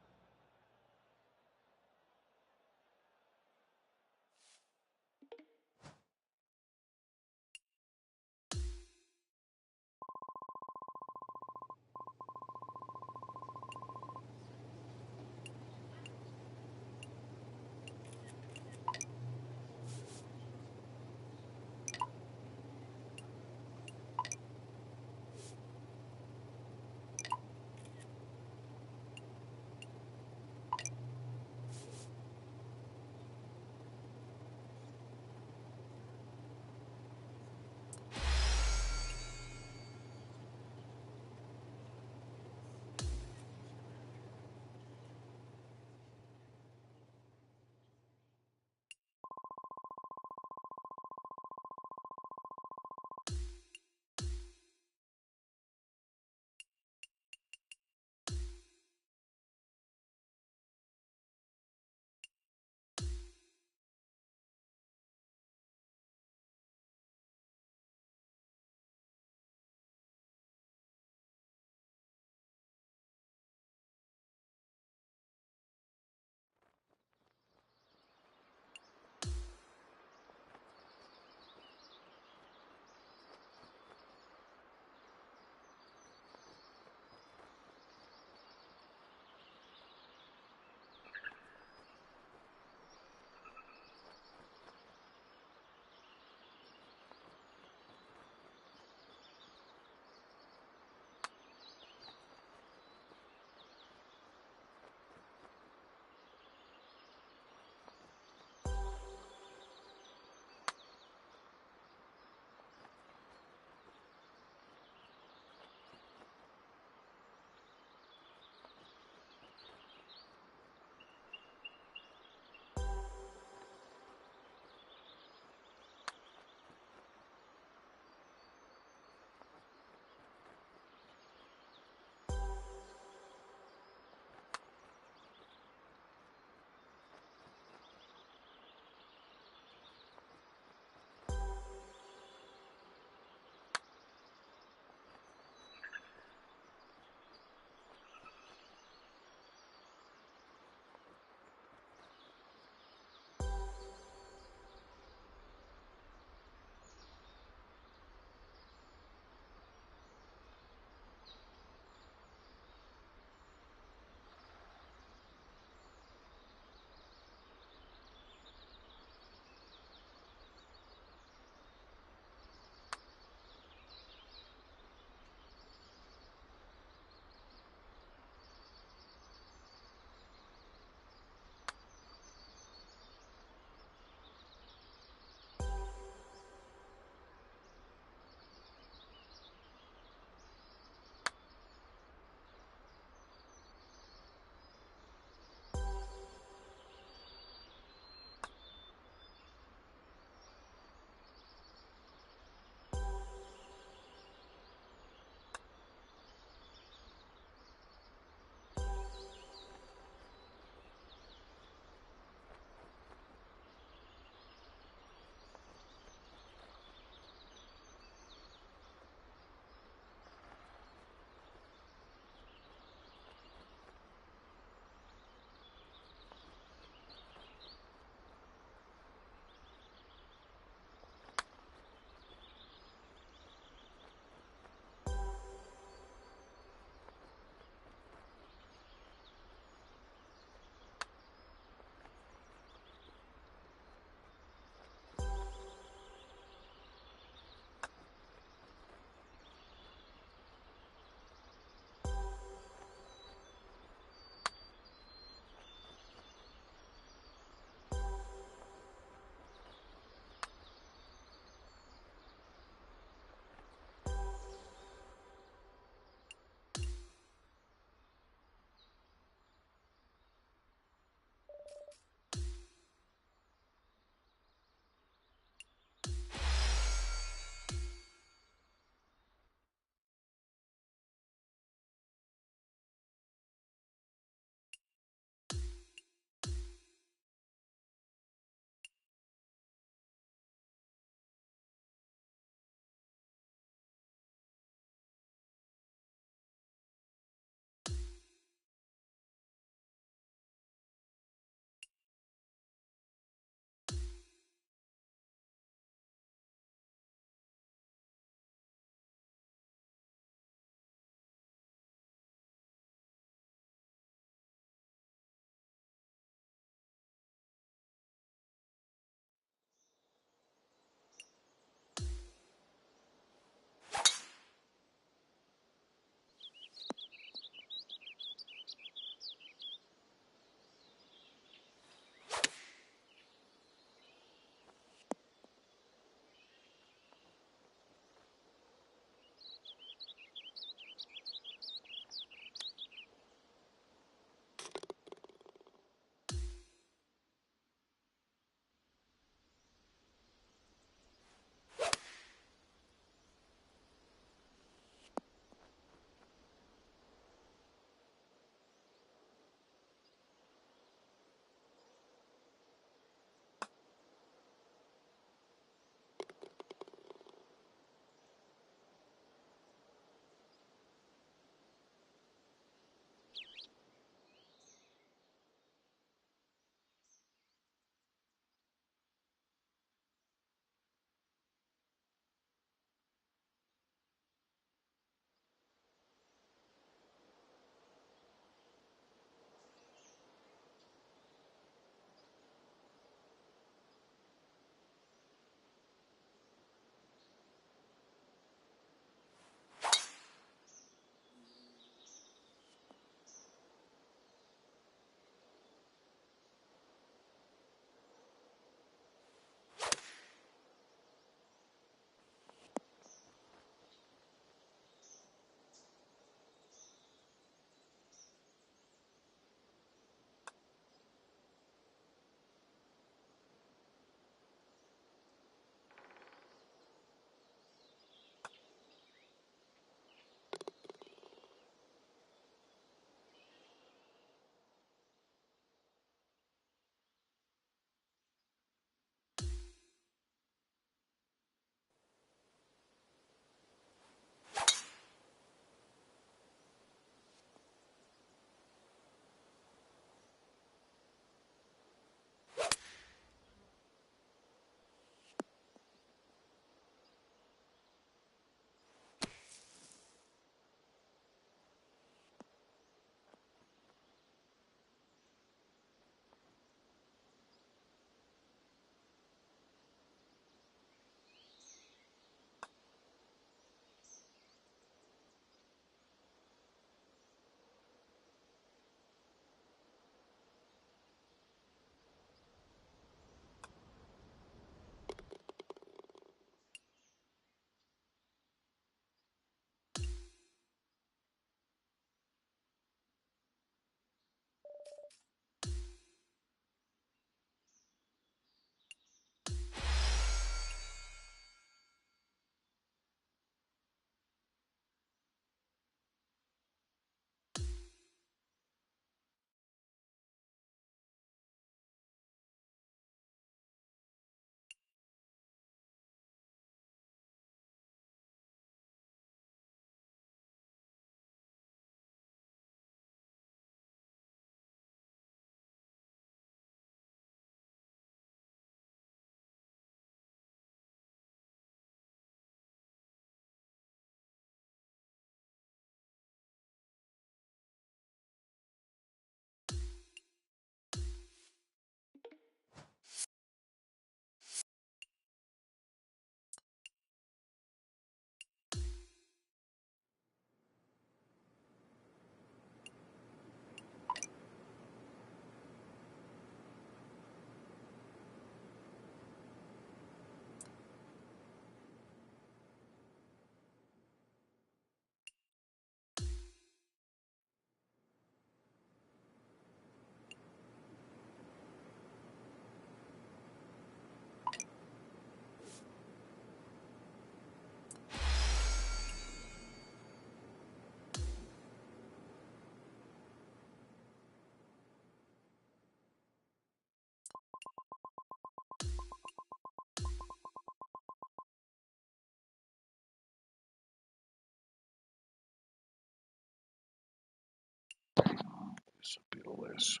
This will be the last.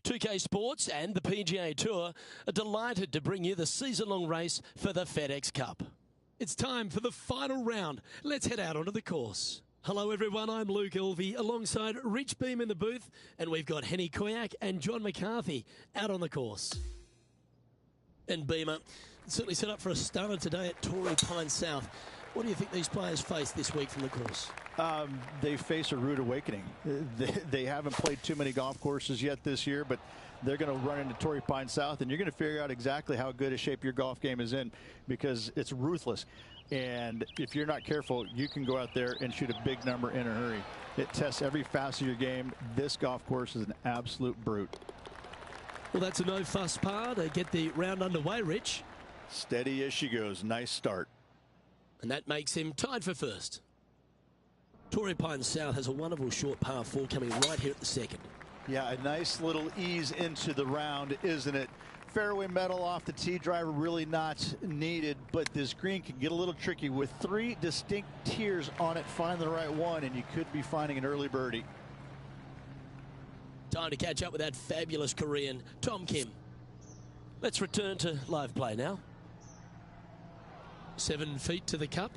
2K Sports and the PGA Tour are delighted to bring you the season-long race for the FedEx Cup. It's time for the final round. Let's head out onto the course. Hello everyone, I'm Luke Elvey alongside Rich Beam in the booth, and we've got Henny Koyak and John McCarthy out on the course. And Beamer, certainly set up for a stunner today at Torrey, Pinehurst South. What do you think these players face this week from the course? They face a rude awakening. They haven't played too many golf courses yet this year, but they're going to run into Torrey Pinehurst South, and you're going to figure out exactly how good a shape your golf game is in, because it's ruthless. And if you're not careful, you can go out there and shoot a big number in a hurry. It tests every facet of your game. This golf course is an absolute brute. Well, that's a no-fuss par to get the round underway, Rich. Steady as she goes. Nice start. And that makes him tied for first. Torrey Pinehurst South has a wonderful short par 4 coming right here at the second. Yeah, a nice little ease into the round, isn't it? Fairway metal off the tee, driver really not needed, but this green can get a little tricky with 3 distinct tiers on it. Find the right one, and you could be finding an early birdie. Time to catch up with that fabulous Korean, Tom Kim. Let's return to live play now. 7 feet to the cup.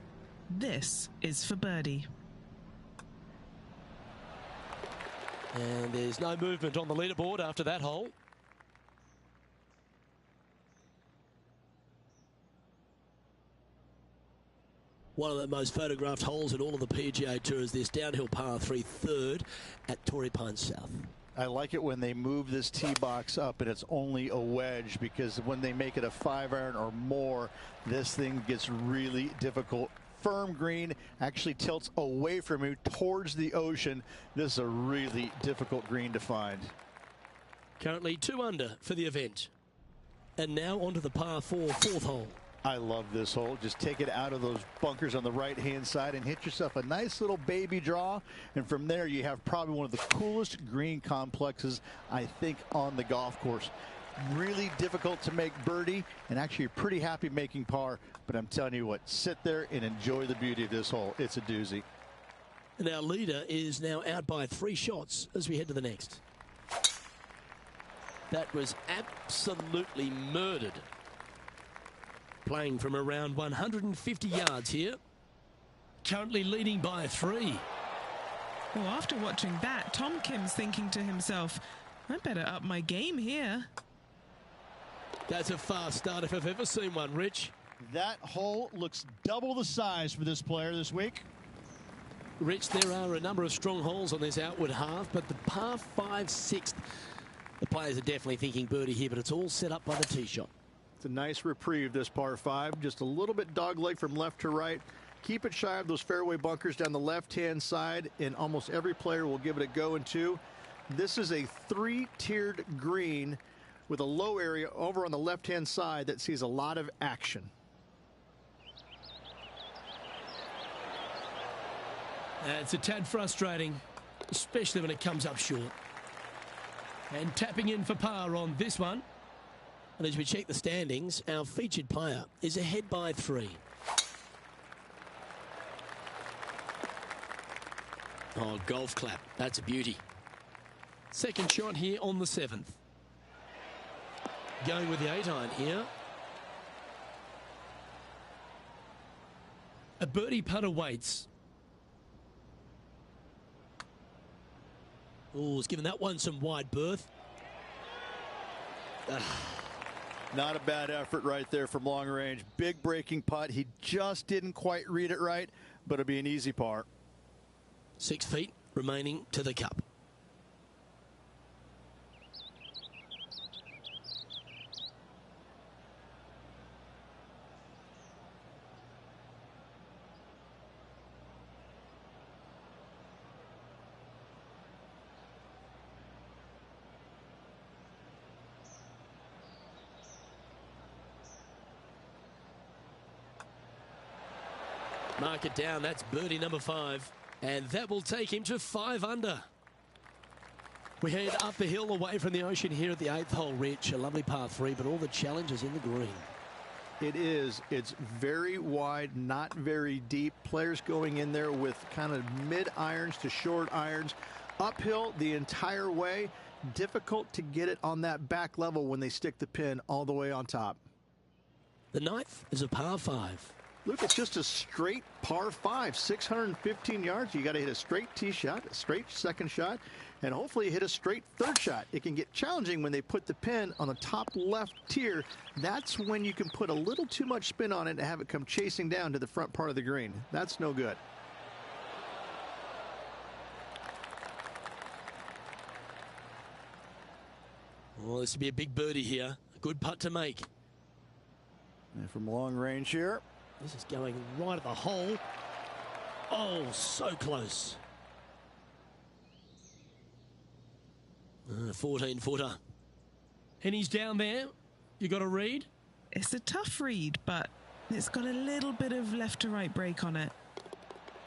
This is for birdie. And there's no movement on the leaderboard after that hole. One of the most photographed holes in all of the PGA Tour is this downhill par 3 third at Torrey Pinehurst South. I like it when they move this tee box up and it's only a wedge, because when they make it a 5-iron or more, this thing gets really difficult. Firm green, actually tilts away from you towards the ocean. This is a really difficult green to find. Currently 2 under for the event. And now onto the par 4 fourth hole. I love this hole. Just take it out of those bunkers on the right-hand side and hit yourself a nice little baby draw. And from there, you have probably one of the coolest green complexes, I think, on the golf course. Really difficult to make birdie, and actually you're pretty happy making par. But I'm telling you what, sit there and enjoy the beauty of this hole. It's a doozy. And our leader is now out by 3 shots as we head to the next. That was absolutely murdered. Playing from around 150 yards here. Currently leading by 3. Well, after watching that, Tom Kim's thinking to himself, I better up my game here. That's a fast start if I've ever seen one, Rich. That hole looks double the size for this player this week. Rich, there are a number of strong holes on this outward half, but the par 5 6th, the players are definitely thinking birdie here, but it's all set up by the tee shot. It's a nice reprieve, this par 5. Just a little bit dogleg from left to right. Keep it shy of those fairway bunkers down the left-hand side, and almost every player will give it a go in 2. This is a 3-tiered green with a low area over on the left-hand side that sees a lot of action. It's a tad frustrating, especially when it comes up short. And tapping in for par on this one. And as we check the standings, our featured player is ahead by 3. Oh, golf clap. That's a beauty. Second shot here on the 7th. Going with the 8-iron here. A birdie putt awaits. Oh, he's given that one some wide berth. Not a bad effort right there from long range. Big breaking putt. He just didn't quite read it right, but it'll be an easy par. 6 feet remaining to the cup. Mark it down. That's birdie number 5. And that will take him to 5 under. We head up the hill away from the ocean here at the 8th hole, Rich. A lovely par 3, but all the challenges in the green. It is. It's very wide, not very deep. Players going in there with kind of mid-irons to short irons. Uphill the entire way. Difficult to get it on that back level when they stick the pin all the way on top. The 9th is a par 5. Look, it's just a straight par 5, 615 yards. You got to hit a straight tee shot, a straight second shot, and hopefully hit a straight third shot. It can get challenging when they put the pin on the top left tier. That's when you can put a little too much spin on it and have it come chasing down to the front part of the green. That's no good. Well, this would be a big birdie here. A good putt to make. And from long range here. This is going right at the hole. Oh, so close. 14-footer. And he's down there. You got a read? It's a tough read, but it's got a little bit of left to right break on it.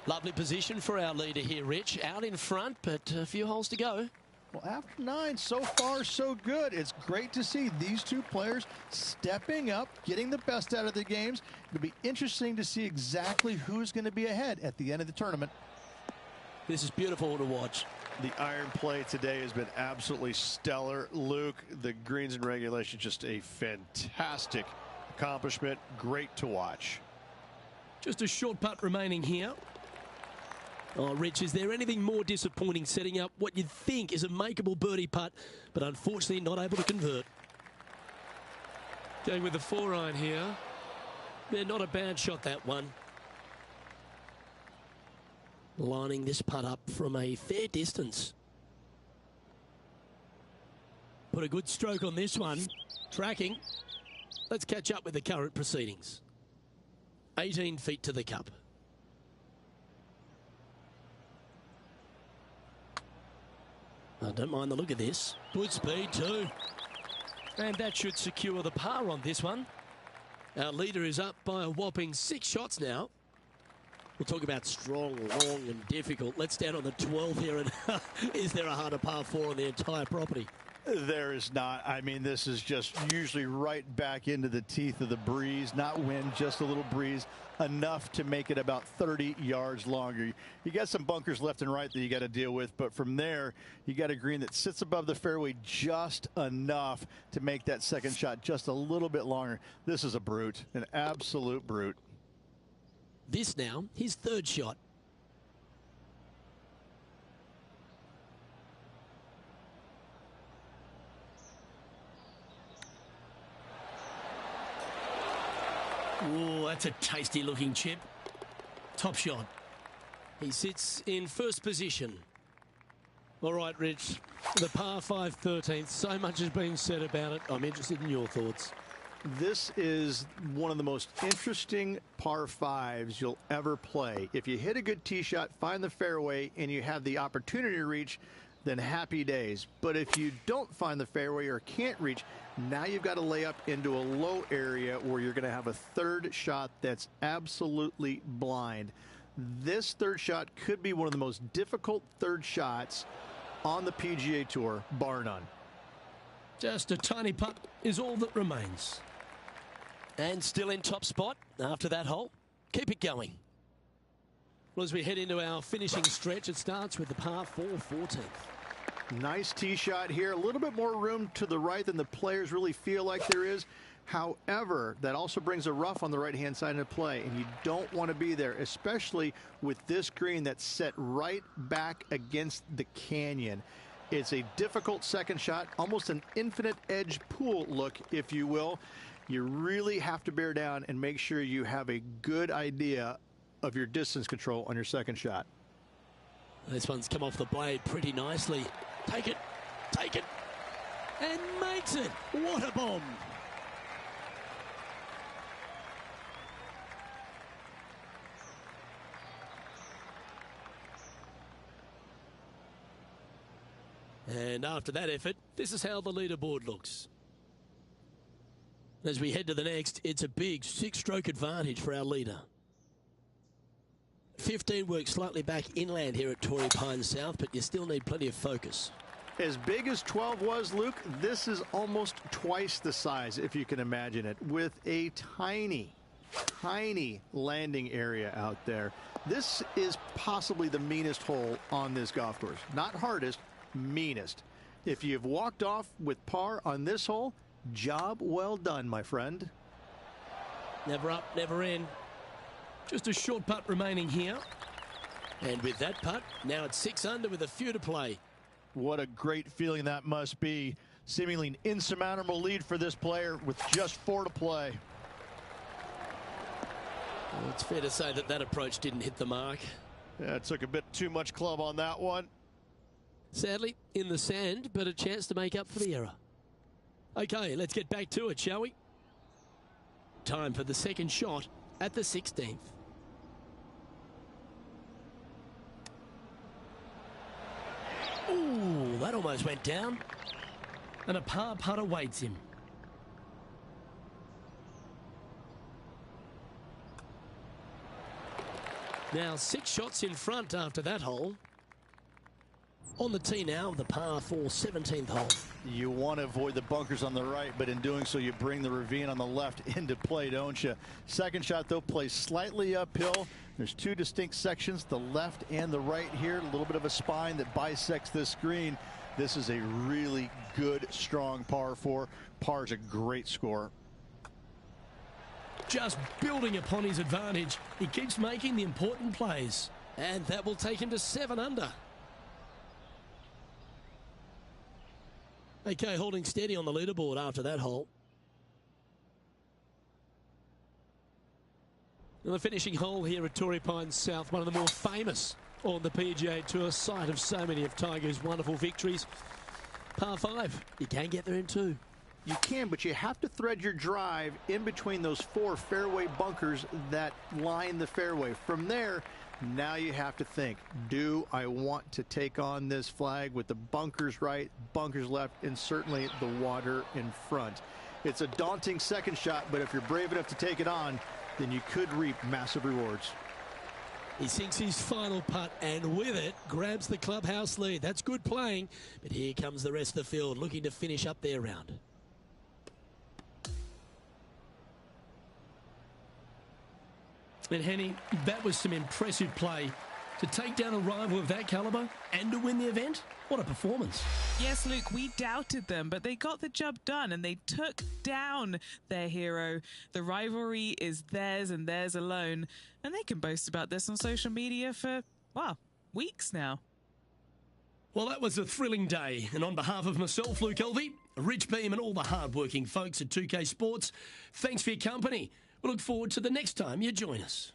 Lovely position for our leader here, Rich. Out in front, but a few holes to go. Well, after 9, so far so good. It's great to see these two players stepping up, getting the best out of the games. It'll be interesting to see exactly who's going to be ahead at the end of the tournament. This is beautiful to watch. The iron play today has been absolutely stellar. Luke, the greens and regulation, just a fantastic accomplishment. Great to watch. Just a short putt remaining here. Oh, Rich, is there anything more disappointing setting up what you'd think is a makeable birdie putt, but unfortunately not able to convert? Going with the 4-iron here. They're not a bad shot, that one. Lining this putt up from a fair distance. Put a good stroke on this one. Tracking. Let's catch up with the current proceedings. 18 feet to the cup. I don't mind the look of this. Good speed too. And that should secure the par on this one. Our leader is up by a whopping 6 shots now. We'll talk about strong, long and difficult. Let's stand on the 12 here. And is there a harder par 4 on the entire property? There is not. I mean, this is just usually right back into the teeth of the breeze. Not wind, just a little breeze. Enough to make it about 30 yards longer. You got some bunkers left and right that you got to deal with, but from there, you got a green that sits above the fairway just enough to make that second shot just a little bit longer. This is a brute, an absolute brute. This now, his 3rd shot. Oh, that's a tasty looking chip. Top shot. He sits in first position. All right, Rich, the par 5 13th, so much is being said about it. I'm interested in your thoughts. This is one of the most interesting par 5s you'll ever play. If you hit a good tee shot, find the fairway, and you have the opportunity to reach, then happy days. But if you don't find the fairway or can't reach, now you've got to lay up into a low area where you're going to have a 3rd shot that's absolutely blind. This 3rd shot could be one of the most difficult 3rd shots on the PGA Tour, bar none. Just a tiny putt is all that remains. And still in top spot after that hole. Keep it going. Well, as we head into our finishing stretch, it starts with the par 4 14th. Nice tee shot here. A little bit more room to the right than the players really feel like there is. However, that also brings a rough on the right-hand side into play, and you don't want to be there, especially with this green that's set right back against the canyon. It's a difficult second shot, almost an infinite edge pool look, if you will. You really have to bear down and make sure you have a good idea of your distance control on your second shot. This one's come off the blade pretty nicely. Take it, and makes it. What a bomb. And after that effort, this is how the leaderboard looks. As we head to the next, it's a big 6-stroke advantage for our leader. 15 works slightly back inland here at Torrey Pines South, but you still need plenty of focus. As big as 12 was, Luke, this is almost twice the size, if you can imagine it, with a tiny landing area out there. This is possibly the meanest hole on this golf course. Not hardest, meanest. If you've walked off with par on this hole, job well done, my friend. Never up, never in. Just a short putt remaining here. And with that putt, now it's 6 under with a few to play. What a great feeling that must be. Seemingly an insurmountable lead for this player with just 4 to play. Well, it's fair to say that that approach didn't hit the mark. Yeah, it took a bit too much club on that one. Sadly, in the sand, but a chance to make up for the error. Okay, let's get back to it, shall we? Time for the second shot at the 16th. Ooh, that almost went down. And a par putt awaits him. Now 6 shots in front after that hole. On the tee now, the par 4 17th hole. You want to avoid the bunkers on the right, but in doing so, you bring the ravine on the left into play, don't you? Second shot, though, plays slightly uphill. There's 2 distinct sections, the left and the right here. A little bit of a spine that bisects this green. This is a really good, strong par 4. Par is a great score. Just building upon his advantage. He keeps making the important plays. And that will take him to 7 under. Okay, holding steady on the leaderboard after that hole. And the finishing hole here at Torrey Pines South, one of the more famous on the PGA Tour, site of so many of Tiger's wonderful victories. Par 5, you can get there in 2. You can, but you have to thread your drive in between those 4 fairway bunkers that line the fairway. From there, now you have to think, do I want to take on this flag with the bunkers right, bunkers left, and certainly the water in front? It's a daunting second shot, but if you're brave enough to take it on, then you could reap massive rewards. He sinks his final putt and with it grabs the clubhouse lead. That's good playing, but here comes the rest of the field looking to finish up their round. And Henny, that was some impressive play. To take down a rival of that caliber and to win the event, what a performance. Yes, Luke, we doubted them, but they got the job done and they took down their hero. The rivalry is theirs and theirs alone, and they can boast about this on social media for, well, weeks now. Well, that was a thrilling day, and on behalf of myself, Luke Elvey, Rich Beam, and all the hard-working folks at 2K Sports, thanks for your company. We look forward to the next time you join us.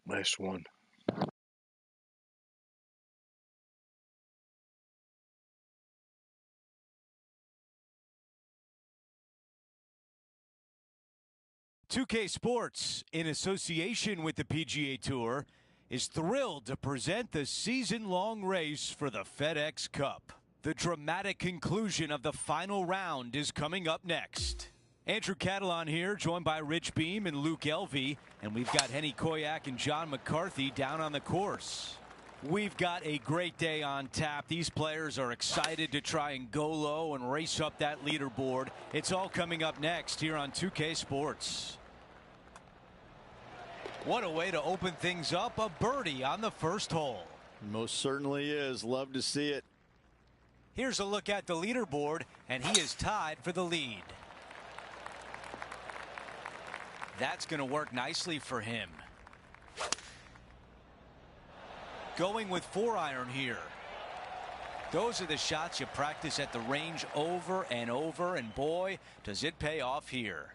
Nice one. .2K Sports, in association with the PGA Tour, is thrilled to present the season-long race for the FedEx Cup. The dramatic conclusion of the final round is coming up next. Andrew Catalon here, joined by Rich Beam and Luke Elvey, and we've got Henny Koyak and John McCarthy down on the course. We've got a great day on tap. These players are excited to try and go low and race up that leaderboard. It's all coming up next here on 2K Sports. What a way to open things up. A birdie on the first hole. Most certainly is. Love to see it. Here's a look at the leaderboard, and he is tied for the lead. That's going to work nicely for him. Going with 4-iron here. Those are the shots you practice at the range over and over, and boy, does it pay off here.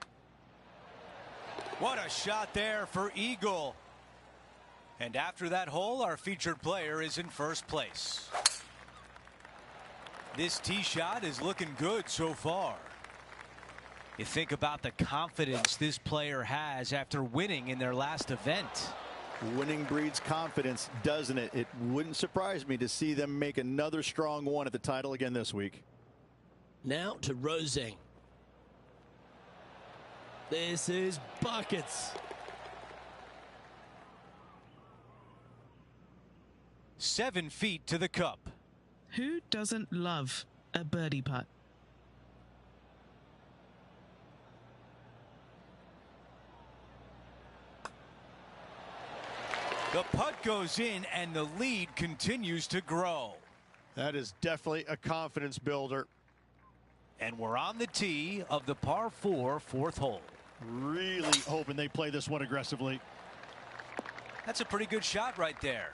What a shot there for eagle. And after that hole, our featured player is in first place. This tee shot is looking good so far. You think about the confidence this player has after winning in their last event. Winning breeds confidence, doesn't it? It wouldn't surprise me to see them make another strong one at the title again this week. Now to Roseng. This is buckets. 7 feet to the cup. Who doesn't love a birdie putt? The putt goes in, and the lead continues to grow. That is definitely a confidence builder. And we're on the tee of the par 4 fourth hole. Really hoping they play this one aggressively. That's a pretty good shot right there.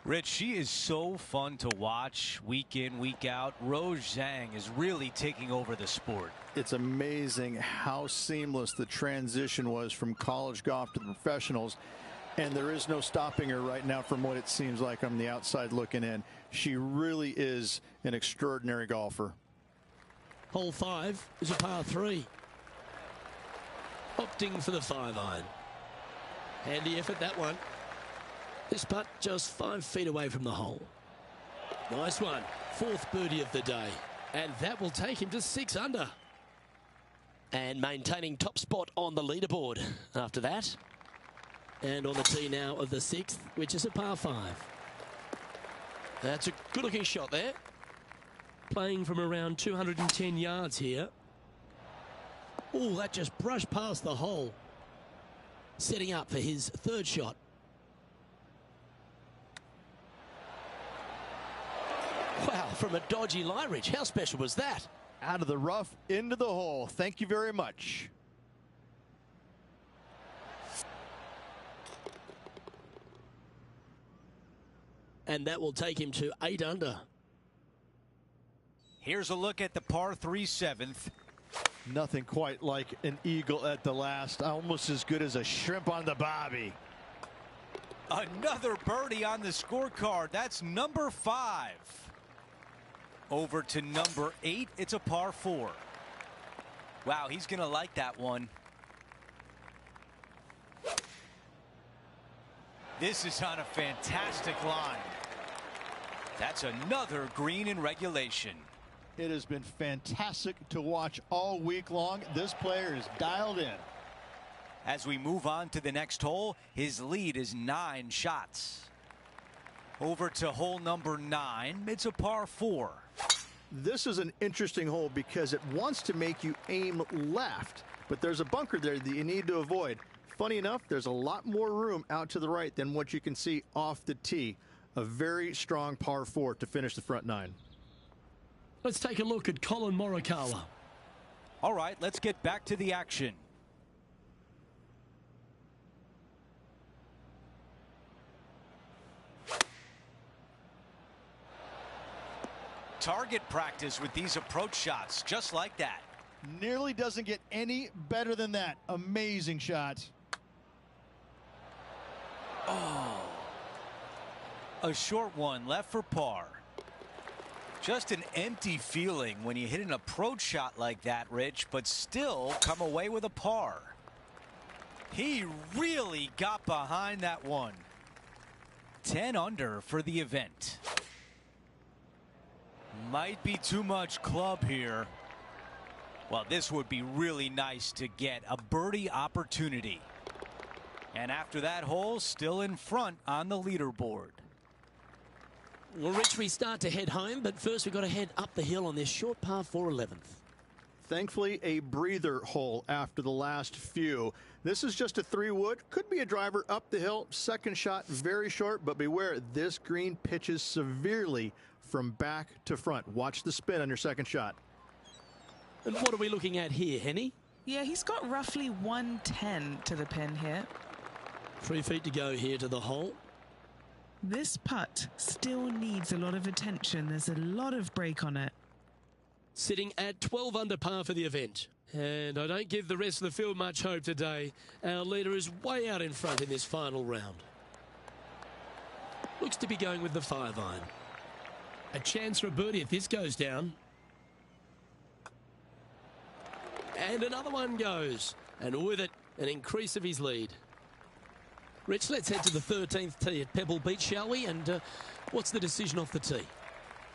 Rich, she is so fun to watch week in, week out. Rose Zhang is really taking over the sport. It's amazing how seamless the transition was from college golf to the professionals. And there is no stopping her right now from what it seems like on the outside looking in. She really is an extraordinary golfer. Hole 5 is a par 3. Opting for the 5-iron. Handy effort, that one. This putt just 5 feet away from the hole. Nice one. 4th birdie of the day. And that will take him to 6 under. And maintaining top spot on the leaderboard after that. And on the tee now of the 6th, which is a par 5. That's a good looking shot there. Playing from around 210 yards here. Oh, that just brushed past the hole. Setting up for his 3rd shot. Wow, from a dodgy lie, Rich. How special was that? Out of the rough, into the hole. Thank you very much. And that will take him to 8 under. Here's a look at the par 3 7th. Nothing quite like an eagle at the last. Almost as good as a shrimp on the bobby. Another birdie on the scorecard. That's number 5. Over to number 8. It's a par 4. Wow, he's going to like that one. This is on a fantastic line. That's another green in regulation. It has been fantastic to watch all week long. This player is dialed in. As we move on to the next hole, his lead is 9 shots. Over to hole number 9. It's a par 4. This is an interesting hole because it wants to make you aim left, but there's a bunker there that you need to avoid. Funny enough, there's a lot more room out to the right than what you can see off the tee. A very strong par 4 to finish the front 9. Let's take a look at Colin Morikawa. All right, let's get back to the action. Target practice with these approach shots, just like that. Nearly doesn't get any better than that. Amazing shot. Oh, a short one left for par. Just an empty feeling when you hit an approach shot like that, Rich, but still come away with a par. He really got behind that one. 10 under for the event. Might be too much club here. Well, this would be really nice to get a birdie opportunity. And after that hole, still in front on the leaderboard. Well, Rich, we start to head home, but first we've got to head up the hill on this short par 4 11th. Thankfully, a breather hole after the last few. This is just a 3-wood. Could be a driver up the hill. Second shot, very short, but beware, this green pitches severely from back to front. Watch the spin on your second shot. And what are we looking at here, Henny? Yeah, he's got roughly 110 to the pin here. 3 feet to go here to the hole. This putt still needs a lot of attention. There's a lot of break on it. Sitting at 12 under par for the event. And I don't give the rest of the field much hope today. Our leader is way out in front in this final round. Looks to be going with the 5-iron. A chance for a birdie if this goes down. And another one goes. And with it, an increase of his lead. Rich, let's head to the 13th tee at Pebble Beach, shall we? And what's the decision off the tee?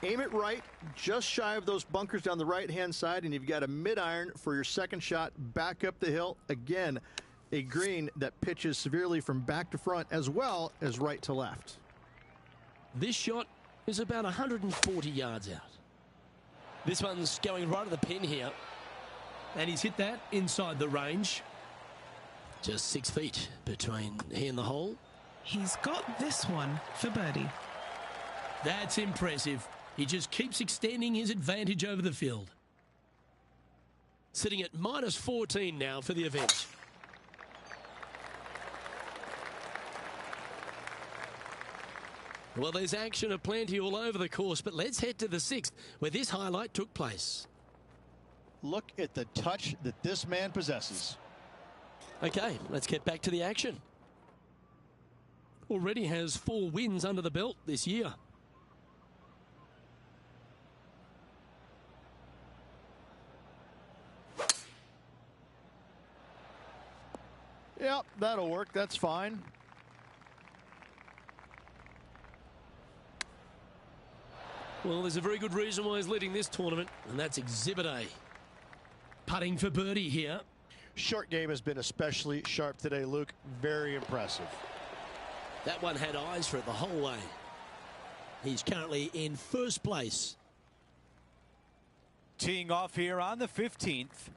Aim it right, just shy of those bunkers down the right-hand side, and you've got a mid-iron for your second shot back up the hill. Again, a green that pitches severely from back to front as well as right to left. This shot is about 140 yards out. This one's going right at the pin here. And he's hit that inside the range. Just 6 feet between he and the hole. He's got this one for birdie. That's impressive. He just keeps extending his advantage over the field. Sitting at -14 now for the event. Well, there's action aplenty all over the course, but let's head to the 6th, where this highlight took place. Look at the touch that this man possesses. Okay, let's get back to the action. Already has 4 wins under the belt this year. Yep, that'll work. That's fine. Well, there's a very good reason why he's leading this tournament, and that's Exhibit A. Putting for birdie here. Short game has been especially sharp today, Luke. Very impressive. That one had eyes for it the whole way. He's currently in first place. Teeing off here on the 15th.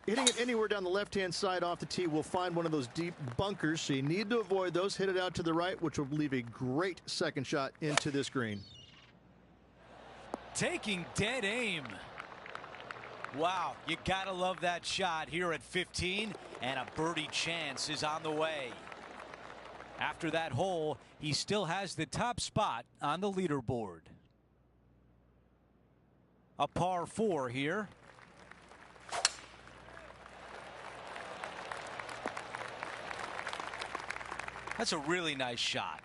Hitting it anywhere down the left-hand side off the tee will find one of those deep bunkers, so you need to avoid those. Hit it out to the right, which will leave a great second shot into this green. Taking dead aim. Wow, you gotta love that shot here at 15, and a birdie chance is on the way. After that hole, he still has the top spot on the leaderboard. A par 4 here. That's a really nice shot.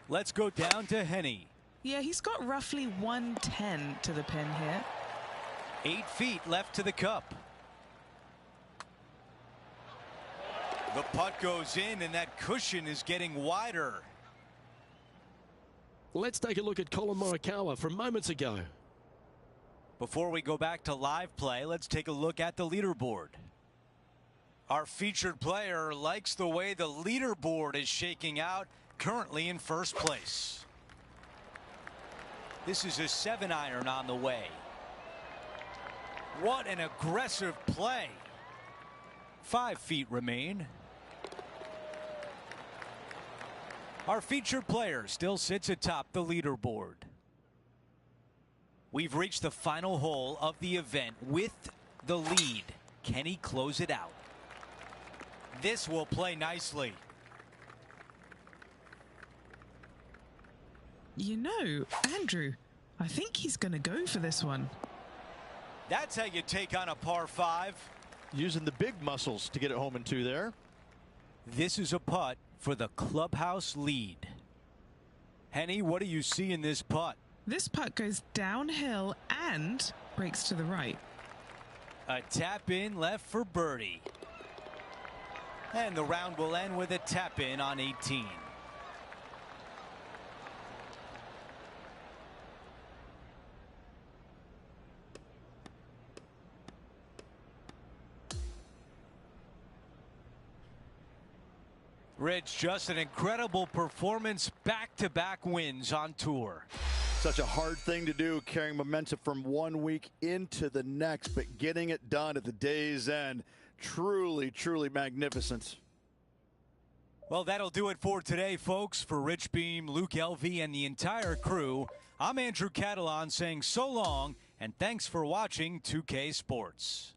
Let's go down to Henny. Yeah, he's got roughly 110 to the pin here. 8 feet left to the cup. The putt goes in, and that cushion is getting wider. Let's take a look at Colin Morikawa from moments ago. Before we go back to live play, let's take a look at the leaderboard. Our featured player likes the way the leaderboard is shaking out, currently in first place. This is a 7-iron on the way. What an aggressive play. 5 feet remain. Our featured player still sits atop the leaderboard. We've reached the final hole of the event with the lead. Can he close it out? This will play nicely. You know, Andrew, I think he's going to go for this one. That's how you take on a par 5. Using the big muscles to get it home in 2 there. This is a putt for the clubhouse lead. Henny, what do you see in this putt? This putt goes downhill and breaks to the right. A tap in left for birdie. And the round will end with a tap in on 18. Rich, just an incredible performance, back-to-back wins on tour. Such a hard thing to do, carrying momentum from one week into the next, but getting it done at the day's end, truly, truly magnificent. Well, that'll do it for today, folks. For Rich Beam, Luke Elvey, and the entire crew, I'm Andrew Catalan saying so long, and thanks for watching 2K Sports.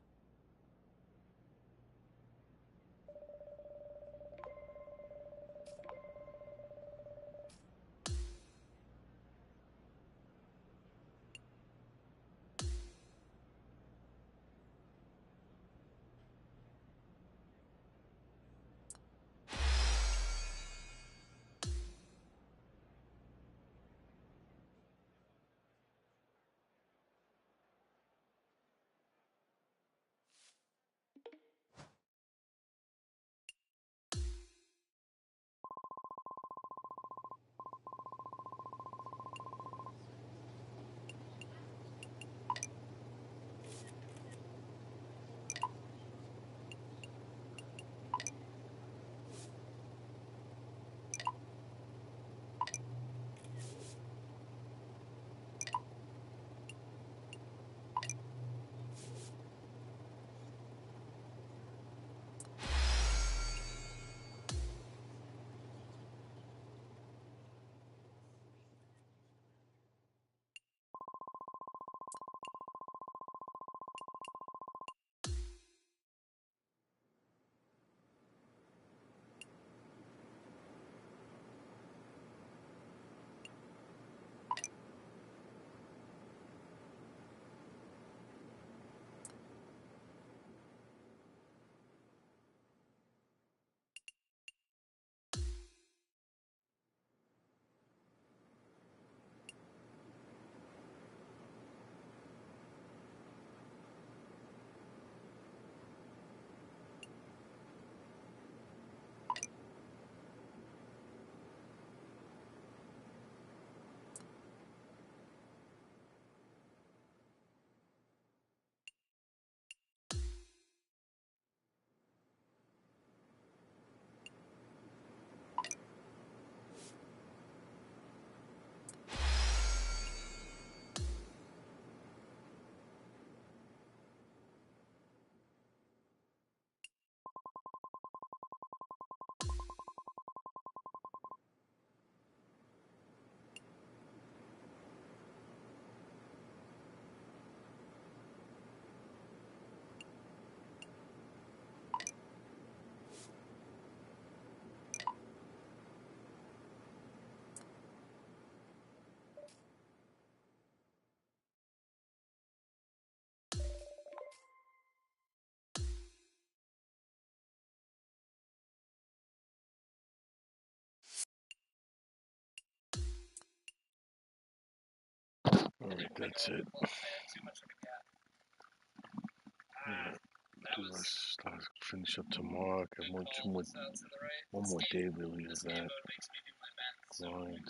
All right, that's it. Yeah, do this, start, finish up tomorrow. Got one more day really of that grind.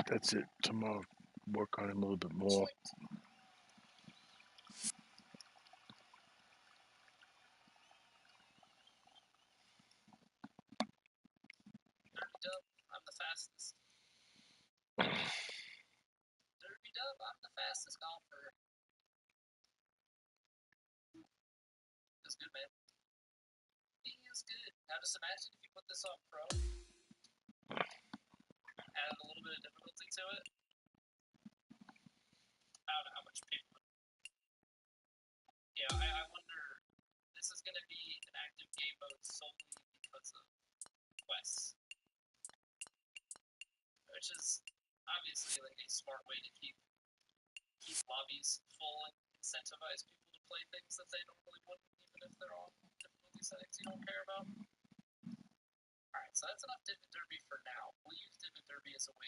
That's it. Tomorrow, work on him a little bit more. I'm the fastest. Derby Dub, I'm the fastest golfer. That's good, man. He is good. Now just imagine if you put this on pro, added a little bit of difficulty to it. I don't know how much people would. Yeah, I wonder. This is going to be an active game mode solely because of quests, which is obviously like a smart way to keep lobbies full and incentivize people to play things that they normally wouldn't, even if they're on difficulty settings you don't care about. Alright, so that's enough Divot Derby for now. We'll use Divot Derby as a way